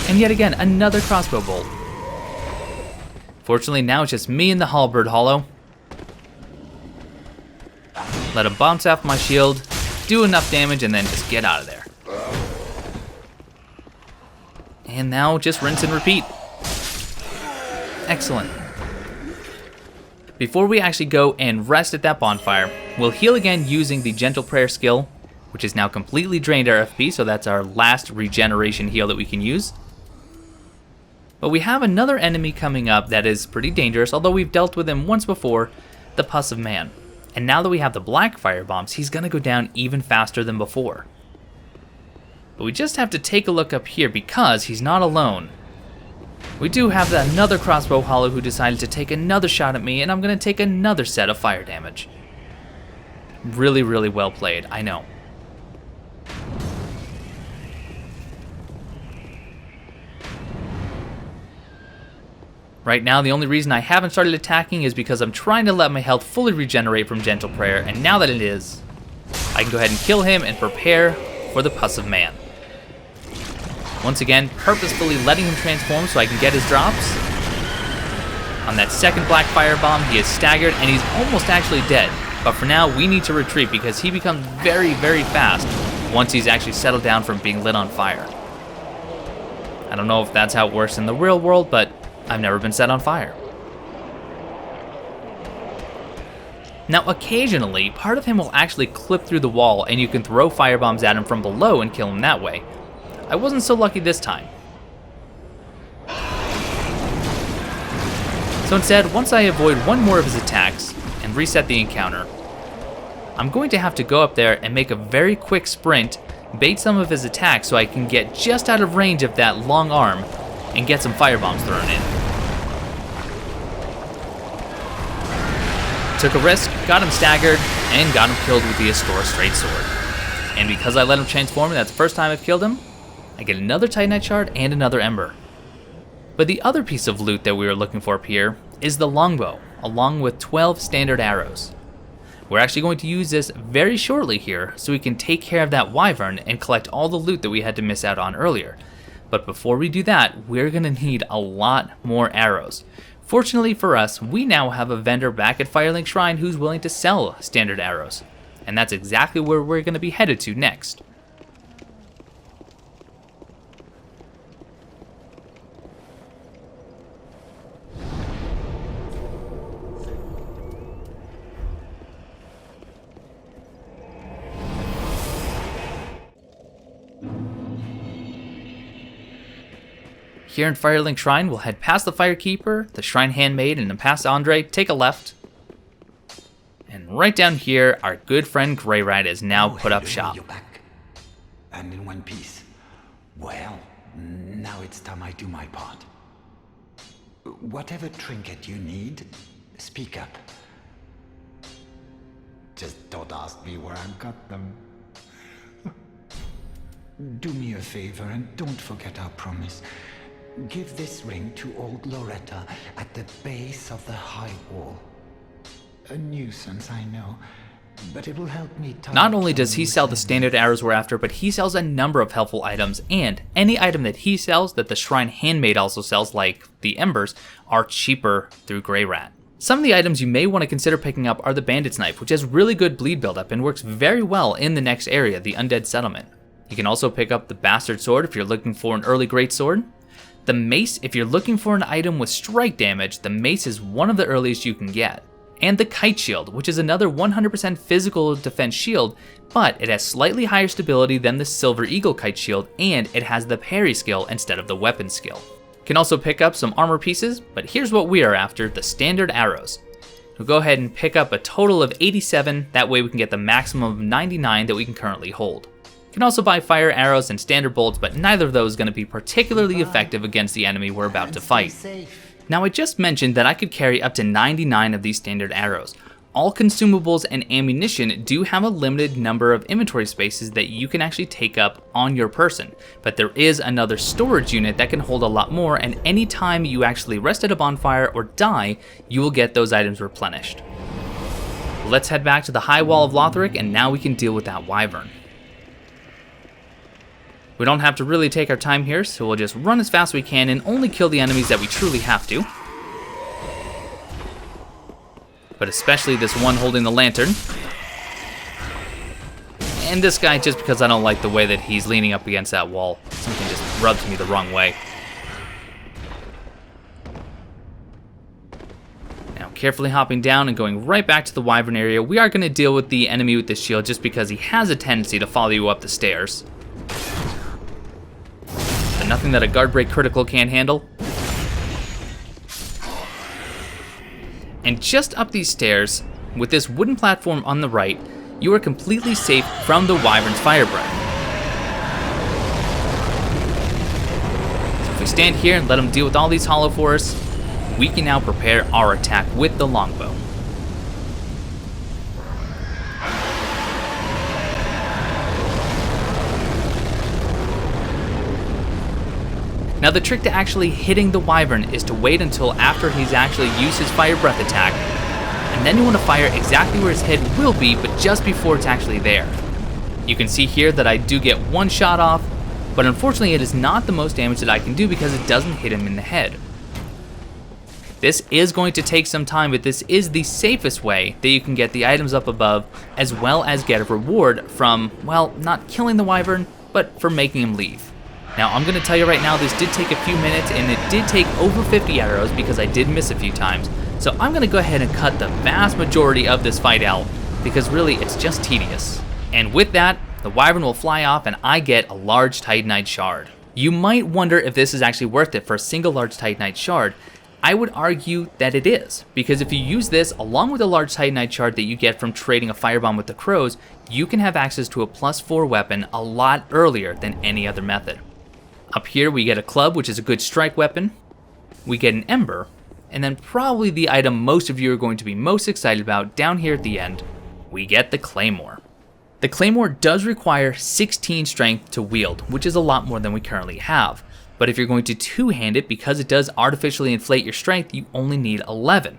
And yet again, another crossbow bolt. Fortunately, now it's just me and the halberd hollow. Let him bounce off my shield, do enough damage, and then just get out of there. And now just rinse and repeat. Excellent. Before we actually go and rest at that bonfire, we'll heal again using the Gentle Prayer skill which is now completely drained our FP, so that's our last regeneration heal that we can use. But we have another enemy coming up that is pretty dangerous, although we've dealt with him once before, the Pus of Man. And now that we have the black firebombs, he's going to go down even faster than before. But we just have to take a look up here because he's not alone. We do have another crossbow hollow who decided to take another shot at me, and I'm going to take another set of fire damage. Really, really well played, I know. Right now, the only reason I haven't started attacking is because I'm trying to let my health fully regenerate from Gentle Prayer, and now that it is, I can go ahead and kill him and prepare for the Pus of Man. Once again, purposefully letting him transform so I can get his drops. On that second black firebomb, he is staggered and he's almost actually dead. But for now, we need to retreat because he becomes very, very fast once he's actually settled down from being lit on fire. I don't know if that's how it works in the real world, but I've never been set on fire. Now, occasionally, part of him will actually clip through the wall and you can throw firebombs at him from below and kill him that way. I wasn't so lucky this time. So instead, once I avoid one more of his attacks and reset the encounter, I'm going to have to go up there and make a very quick sprint, bait some of his attacks so I can get just out of range of that long arm and get some firebombs thrown in. Took a risk, got him staggered, and got him killed with the Astora Straight Sword. And because I let him transform, and that's the first time I've killed him, I get another Titanite Shard and another Ember. But the other piece of loot that we were looking for up here is the longbow, along with 12 standard arrows. We're actually going to use this very shortly here so we can take care of that wyvern and collect all the loot that we had to miss out on earlier. But before we do that, we're going to need a lot more arrows. Fortunately for us, we now have a vendor back at Firelink Shrine who's willing to sell standard arrows. And that's exactly where we're going to be headed to next. Here in Firelink Shrine, we'll head past the Firekeeper, the Shrine Handmaid, and then past Andre, take a left. And right down here, our good friend Greirat is now put up shop. You're back. And in one piece. Well, now it's time I do my part. Whatever trinket you need, speak up. Just don't ask me where I've got them. Do me a favor and don't forget our promise. Give this ring to old Loretta at the base of the high wall. A nuisance, I know, but it will help me. Not only does he sell the standard arrows we're after, but he sells a number of helpful items, and any item that he sells that the Shrine Handmaid also sells, like the embers, are cheaper through Greirat. Some of the items you may want to consider picking up are the Bandit's Knife, which has really good bleed buildup and works very well in the next area, the Undead Settlement. You can also pick up the Bastard Sword if you're looking for an early greatsword. The Mace, if you're looking for an item with strike damage, the Mace is one of the earliest you can get. And the Kite Shield, which is another 100% physical defense shield, but it has slightly higher stability than the Silver Eagle Kite Shield, and it has the parry skill instead of the weapon skill. You can also pick up some armor pieces, but here's what we are after, the standard arrows. We'll go ahead and pick up a total of 87, that way we can get the maximum of 99 that we can currently hold. You can also buy fire arrows and standard bolts, but neither of those is going to be particularly effective against the enemy we're about to fight. Now, I just mentioned that I could carry up to 99 of these standard arrows. All consumables and ammunition do have a limited number of inventory spaces that you can actually take up on your person, but there is another storage unit that can hold a lot more, and anytime you actually rest at a bonfire or die, you will get those items replenished. Let's head back to the high wall of Lothric, and now we can deal with that wyvern. We don't have to really take our time here, so we'll just run as fast as we can and only kill the enemies that we truly have to. But especially this one holding the lantern. And this guy, just because I don't like the way that he's leaning up against that wall. Something just rubs me the wrong way. Now carefully hopping down and going right back to the wyvern area. We are going to deal with the enemy with the shield just because he has a tendency to follow you up the stairs. But nothing that a guard break critical can't handle. And just up these stairs, with this wooden platform on the right, you are completely safe from the wyvern's fire breath. So if we stand here and let him deal with all these hollow for us, we can now prepare our attack with the longbow. Now the trick to actually hitting the wyvern is to wait until after he's actually used his fire breath attack, and then you want to fire exactly where his head will be, but just before it's actually there. You can see here that I do get one shot off, but unfortunately it is not the most damage that I can do because it doesn't hit him in the head. This is going to take some time, but this is the safest way that you can get the items up above, as well as get a reward from, well, not killing the wyvern, but for making him leave. Now, I'm going to tell you right now, this did take a few minutes, and it did take over 50 arrows because I did miss a few times. So I'm going to go ahead and cut the vast majority of this fight out, because really, it's just tedious. And with that, the wyvern will fly off, and I get a large Titanite Shard. You might wonder if this is actually worth it for a single large Titanite Shard. I would argue that it is, because if you use this along with a large Titanite Shard that you get from trading a Firebomb with the crows, you can have access to a +4 weapon a lot earlier than any other method. Up here we get a club, which is a good strike weapon, we get an ember, and then probably the item most of you are going to be most excited about down here at the end, we get the claymore. The claymore does require 16 strength to wield, which is a lot more than we currently have. But if you're going to two-hand it, because it does artificially inflate your strength, you only need 11.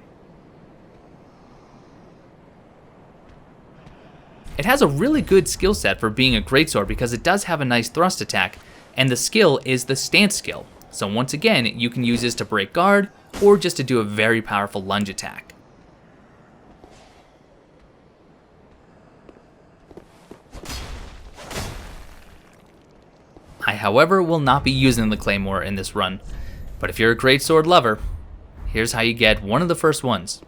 It has a really good skill set for being a greatsword because it does have a nice thrust attack, and the skill is the stance skill. So once again, you can use this to break guard, or just to do a very powerful lunge attack. I, however, will not be using the claymore in this run, but if you're a greatsword lover, here's how you get one of the first ones.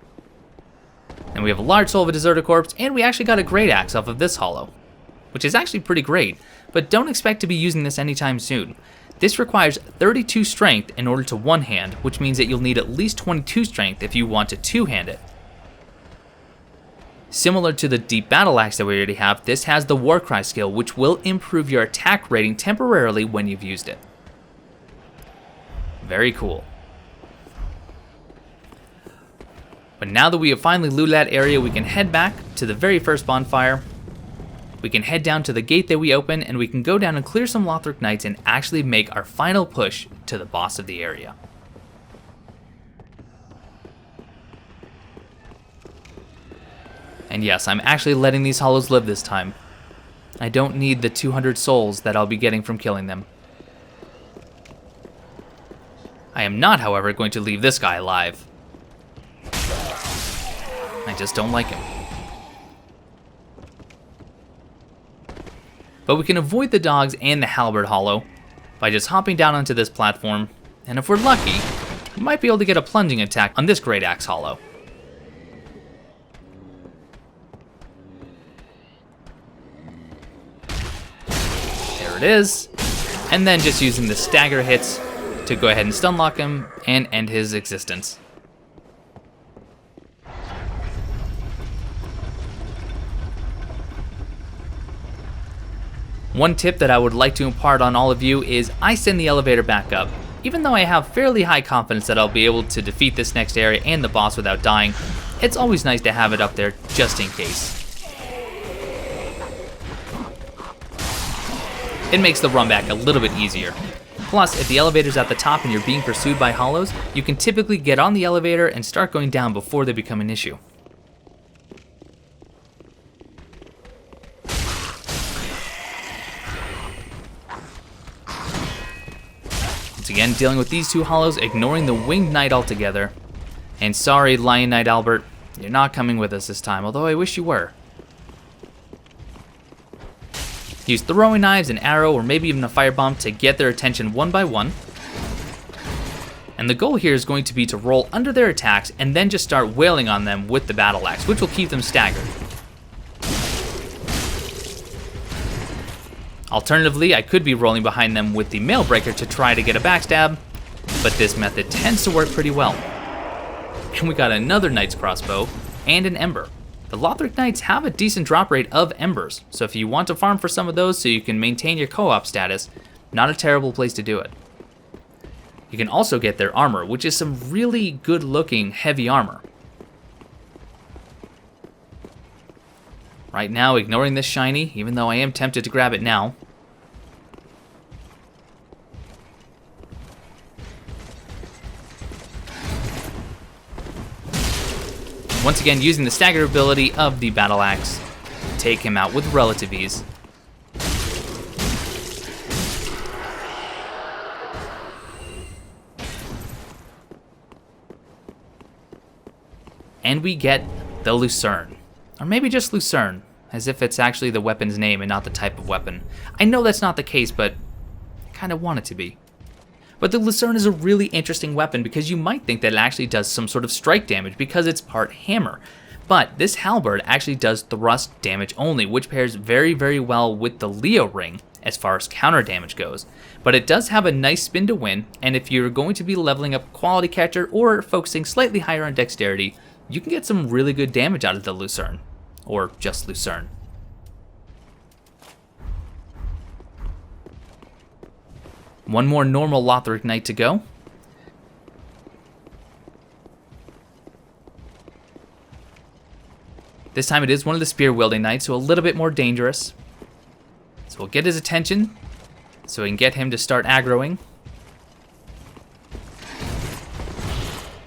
And we have a large soul of a deserter corpse, and we actually got a great axe off of this hollow, which is actually pretty great, but don't expect to be using this anytime soon. This requires 32 strength in order to one-hand, which means that you'll need at least 22 strength if you want to two-hand it. Similar to the deep battle axe that we already have, this has the Warcry skill, which will improve your attack rating temporarily when you've used it. Very cool. But now that we have finally looted that area, we can head back to the very first bonfire. We can head down to the gate that we opened, and we can go down and clear some Lothric Knights and actually make our final push to the boss of the area. And yes, I'm actually letting these hollows live this time. I don't need the 200 souls that I'll be getting from killing them. I am not, however, going to leave this guy alive. I just don't like him. But we can avoid the dogs and the halberd hollow by just hopping down onto this platform, and if we're lucky, we might be able to get a plunging attack on this great axe hollow. It is, and then just using the stagger hits to go ahead and stun lock him and end his existence. One tip that I would like to impart on all of you is I send the elevator back up. Even though I have fairly high confidence that I'll be able to defeat this next area and the boss without dying, it's always nice to have it up there just in case. It makes the run back a little bit easier. Plus, if the elevator's at the top and you're being pursued by hollows, you can typically get on the elevator and start going down before they become an issue. Once again, dealing with these two hollows, ignoring the Winged Knight altogether. And sorry, Lion Knight Albert, you're not coming with us this time, although I wish you were. Use throwing knives, an arrow, or maybe even a firebomb to get their attention one by one. And And the goal here is going to be to roll under their attacks and then just start wailing on them with the battle axe, which will keep them staggered. Alternatively, I could be rolling behind them with the Mailbreaker to try to get a backstab, but this method tends to work pretty well. And we got another Knight's Crossbow and an Ember. The Lothric Knights have a decent drop rate of Embers, so if you want to farm for some of those so you can maintain your co-op status, not a terrible place to do it. You can also get their armor, which is some really good looking heavy armor. Right now, ignoring this shiny, even though I am tempted to grab it now. Once again, using the stagger ability of the battle axe, take him out with relative ease. And we get the Lucerne. Or maybe just Lucerne, as if it's actually the weapon's name and not the type of weapon. I know that's not the case, but I kind of want it to be. But the Lucerne is a really interesting weapon because you might think that it actually does some sort of strike damage because it's part hammer. But this halberd actually does thrust damage only, which pairs very, very well with the Leo ring as far as counter damage goes. But it does have a nice spin to win, and if you're going to be leveling up quality catcher or focusing slightly higher on dexterity, you can get some really good damage out of the Lucerne. Or just Lucerne. One more normal Lothric Knight to go. This time it is one of the spear-wielding knights, so a little bit more dangerous. So we'll get his attention, so we can get him to start aggroing.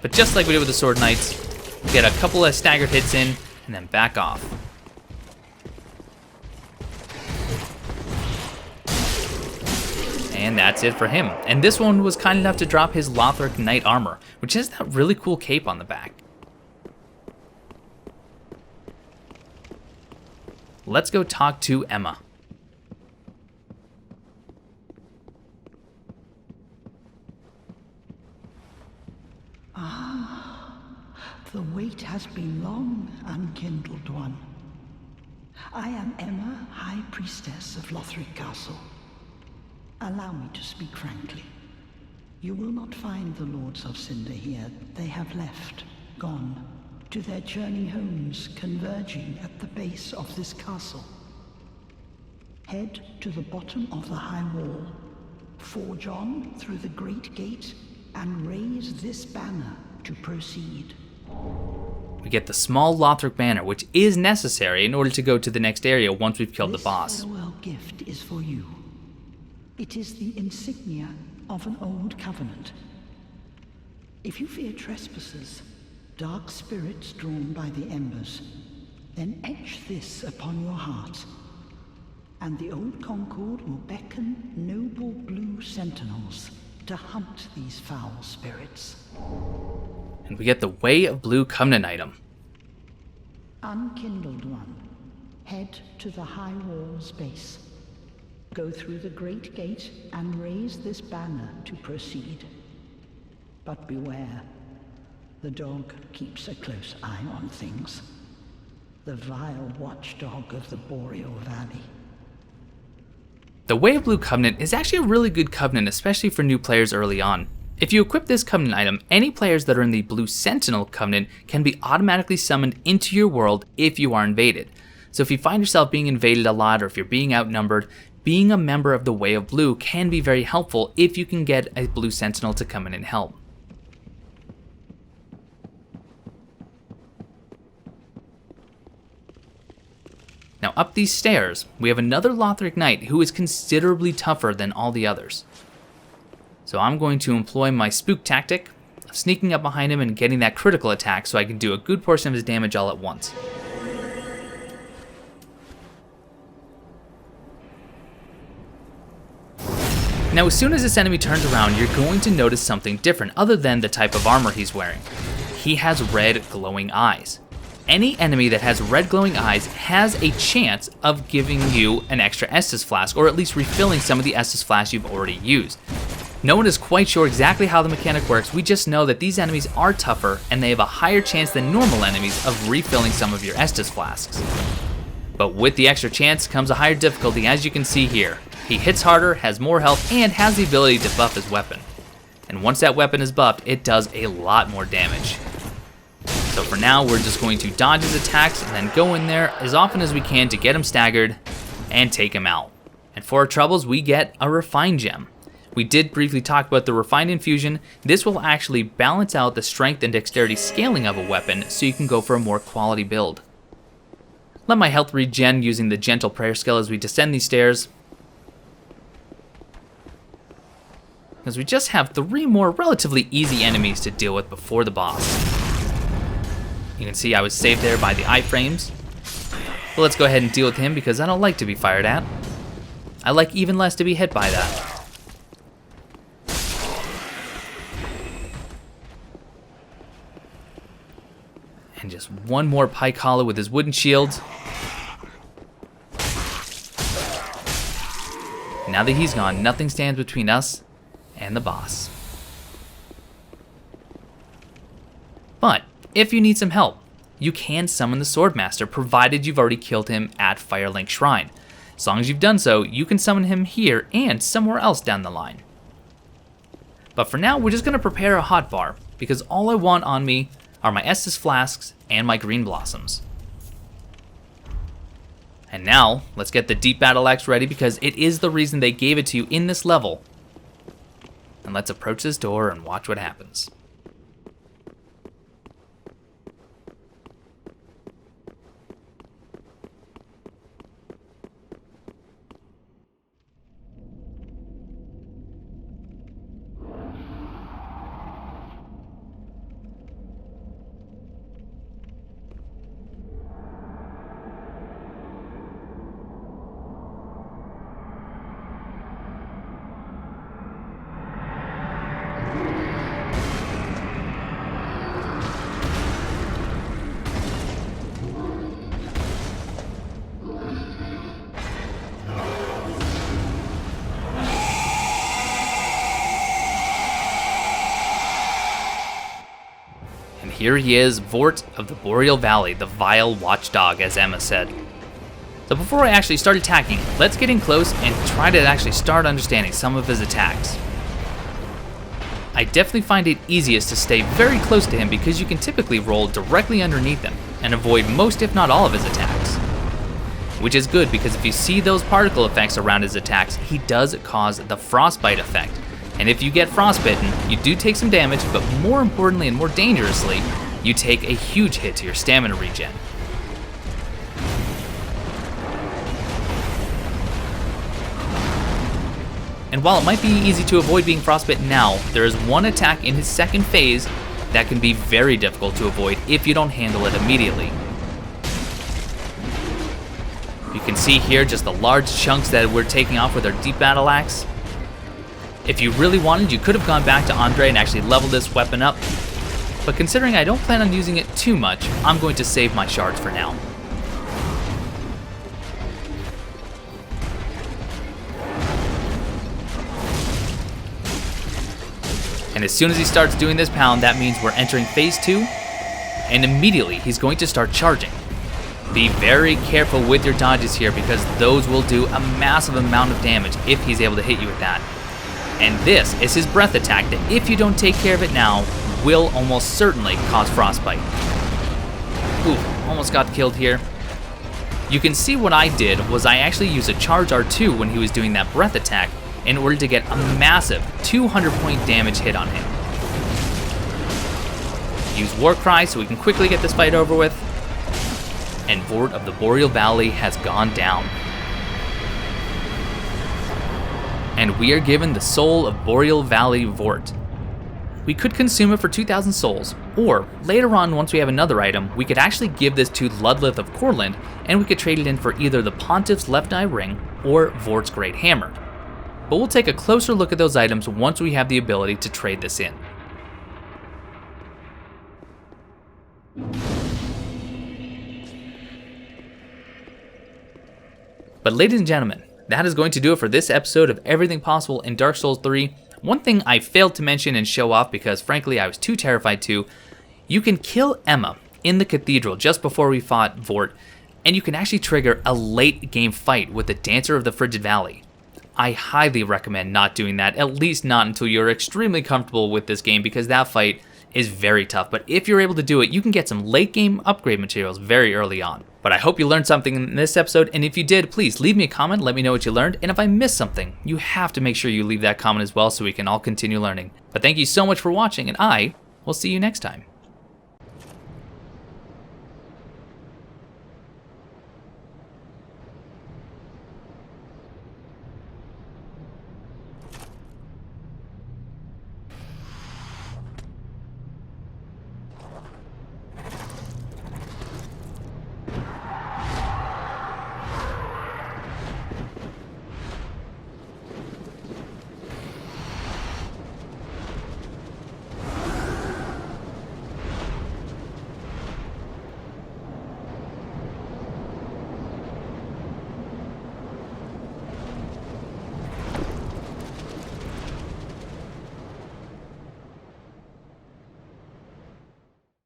But just like we did with the sword knights, we get a couple of staggered hits in, and then back off. And that's it for him. And this one was kind enough to drop his Lothric Knight armor, which has that really cool cape on the back. Let's go talk to Emma. The wait has been long, Unkindled One. I am Emma, High Priestess of Lothric Castle. Allow me to speak frankly. You will not find the Lords of Cinder here. They have left, gone, to their journey homes converging at the base of this castle. Head to the bottom of the high wall, forge on through the great gate, and raise this banner to proceed. We get the small Lothric banner, which is necessary in order to go to the next area once we've killed the boss. This farewell gift is for you. It is the insignia of an old covenant. If you fear trespassers, dark spirits drawn by the embers, then etch this upon your heart, and the old Concord will beckon noble blue sentinels to hunt these foul spirits. And we get the Way of Blue Covenant item. Unkindled One, head to the high wall's base. Go through the great gate and raise this banner to proceed. But beware, the dog keeps a close eye on things. The vile watchdog of the Boreal Valley. The Way of Blue Covenant is actually a really good covenant, especially for new players early on. If you equip this covenant item, any players that are in the Blue Sentinel covenant can be automatically summoned into your world if you are invaded. So if you find yourself being invaded a lot, or if you're being outnumbered, being a member of the Way of Blue can be very helpful if you can get a Blue Sentinel to come in and help. Now up these stairs, we have another Lothric Knight who is considerably tougher than all the others. So I'm going to employ my spook tactic of sneaking up behind him and getting that critical attack so I can do a good portion of his damage all at once. Now as soon as this enemy turns around, you're going to notice something different other than the type of armor he's wearing. He has red glowing eyes. Any enemy that has red glowing eyes has a chance of giving you an extra Estus Flask, or at least refilling some of the Estus Flasks you've already used. No one is quite sure exactly how the mechanic works, we just know that these enemies are tougher and they have a higher chance than normal enemies of refilling some of your Estus flasks. But with the extra chance comes a higher difficulty, as you can see here. He hits harder, has more health, and has the ability to buff his weapon. And once that weapon is buffed, it does a lot more damage. So for now, we're just going to dodge his attacks and then go in there as often as we can to get him staggered and take him out. And for our troubles, we get a refined gem. We did briefly talk about the refined infusion. This will actually balance out the strength and dexterity scaling of a weapon so you can go for a more quality build. Let my health regen using the gentle prayer skill as we descend these stairs, because we just have 3 more relatively easy enemies to deal with before the boss. You can see I was saved there by the iframes. But let's go ahead and deal with him because I don't like to be fired at. I like even less to be hit by that. And just one more pike hollow with his wooden shield. Now that he's gone, nothing stands between us and the boss. But if you need some help, you can summon the Swordmaster, provided you've already killed him at Firelink Shrine. As long as you've done so, you can summon him here and somewhere else down the line. But for now, we're just going to prepare a hotbar, because all I want on me are my Estus flasks and my green blossoms. And now, let's get the deep battle axe ready, because it is the reason they gave it to you in this level. And let's approach this door and watch what happens. Here he is, Vort of the Boreal Valley, the vile watchdog, as Emma said. So before I actually start attacking, let's get in close and try to actually start understanding some of his attacks. I definitely find it easiest to stay very close to him because you can typically roll directly underneath him and avoid most if not all of his attacks. Which is good because if you see those particle effects around his attacks, he does cause the frostbite effect. And if you get frostbitten, you do take some damage, but more importantly and more dangerously, you take a huge hit to your stamina regen. And while it might be easy to avoid being frostbitten now, there is one attack in his second phase that can be very difficult to avoid if you don't handle it immediately. You can see here just the large chunks that we're taking off with our deep battle axe. If you really wanted, you could have gone back to Andre and actually leveled this weapon up, but considering I don't plan on using it too much, I'm going to save my shards for now. And as soon as he starts doing this pound, that means we're entering phase 2, and immediately he's going to start charging. Be very careful with your dodges here because those will do a massive amount of damage if he's able to hit you with that. And this is his breath attack that, if you don't take care of it now, will almost certainly cause frostbite. Ooh, almost got killed here. You can see what I did was I actually used a charge R2 when he was doing that breath attack in order to get a massive 200 point damage hit on him. Use Warcry so we can quickly get this fight over with. And Vort of the Boreal Valley has gone down. And we are given the soul of Boreal Valley Vort. We could consume it for 2,000 souls, or later on once we have another item, we could actually give this to Ludlith of Courland, and we could trade it in for either the Pontiff's Left Eye Ring or Vort's Great Hammer. But we'll take a closer look at those items once we have the ability to trade this in. But ladies and gentlemen, that is going to do it for this episode of Everything Possible in Dark Souls 3. One thing I failed to mention and show off because frankly I was too terrified to, you can kill Emma in the cathedral just before we fought Vort, and you can actually trigger a late game fight with the Dancer of the Frigid Valley. I highly recommend not doing that, at least not until you're extremely comfortable with this game, because that fight is very tough. But if you're able to do it, you can get some late game upgrade materials very early on. But I hope you learned something in this episode, and if you did, please leave me a comment, let me know what you learned, and if I missed something, you have to make sure you leave that comment as well so we can all continue learning. But thank you so much for watching, and I will see you next time.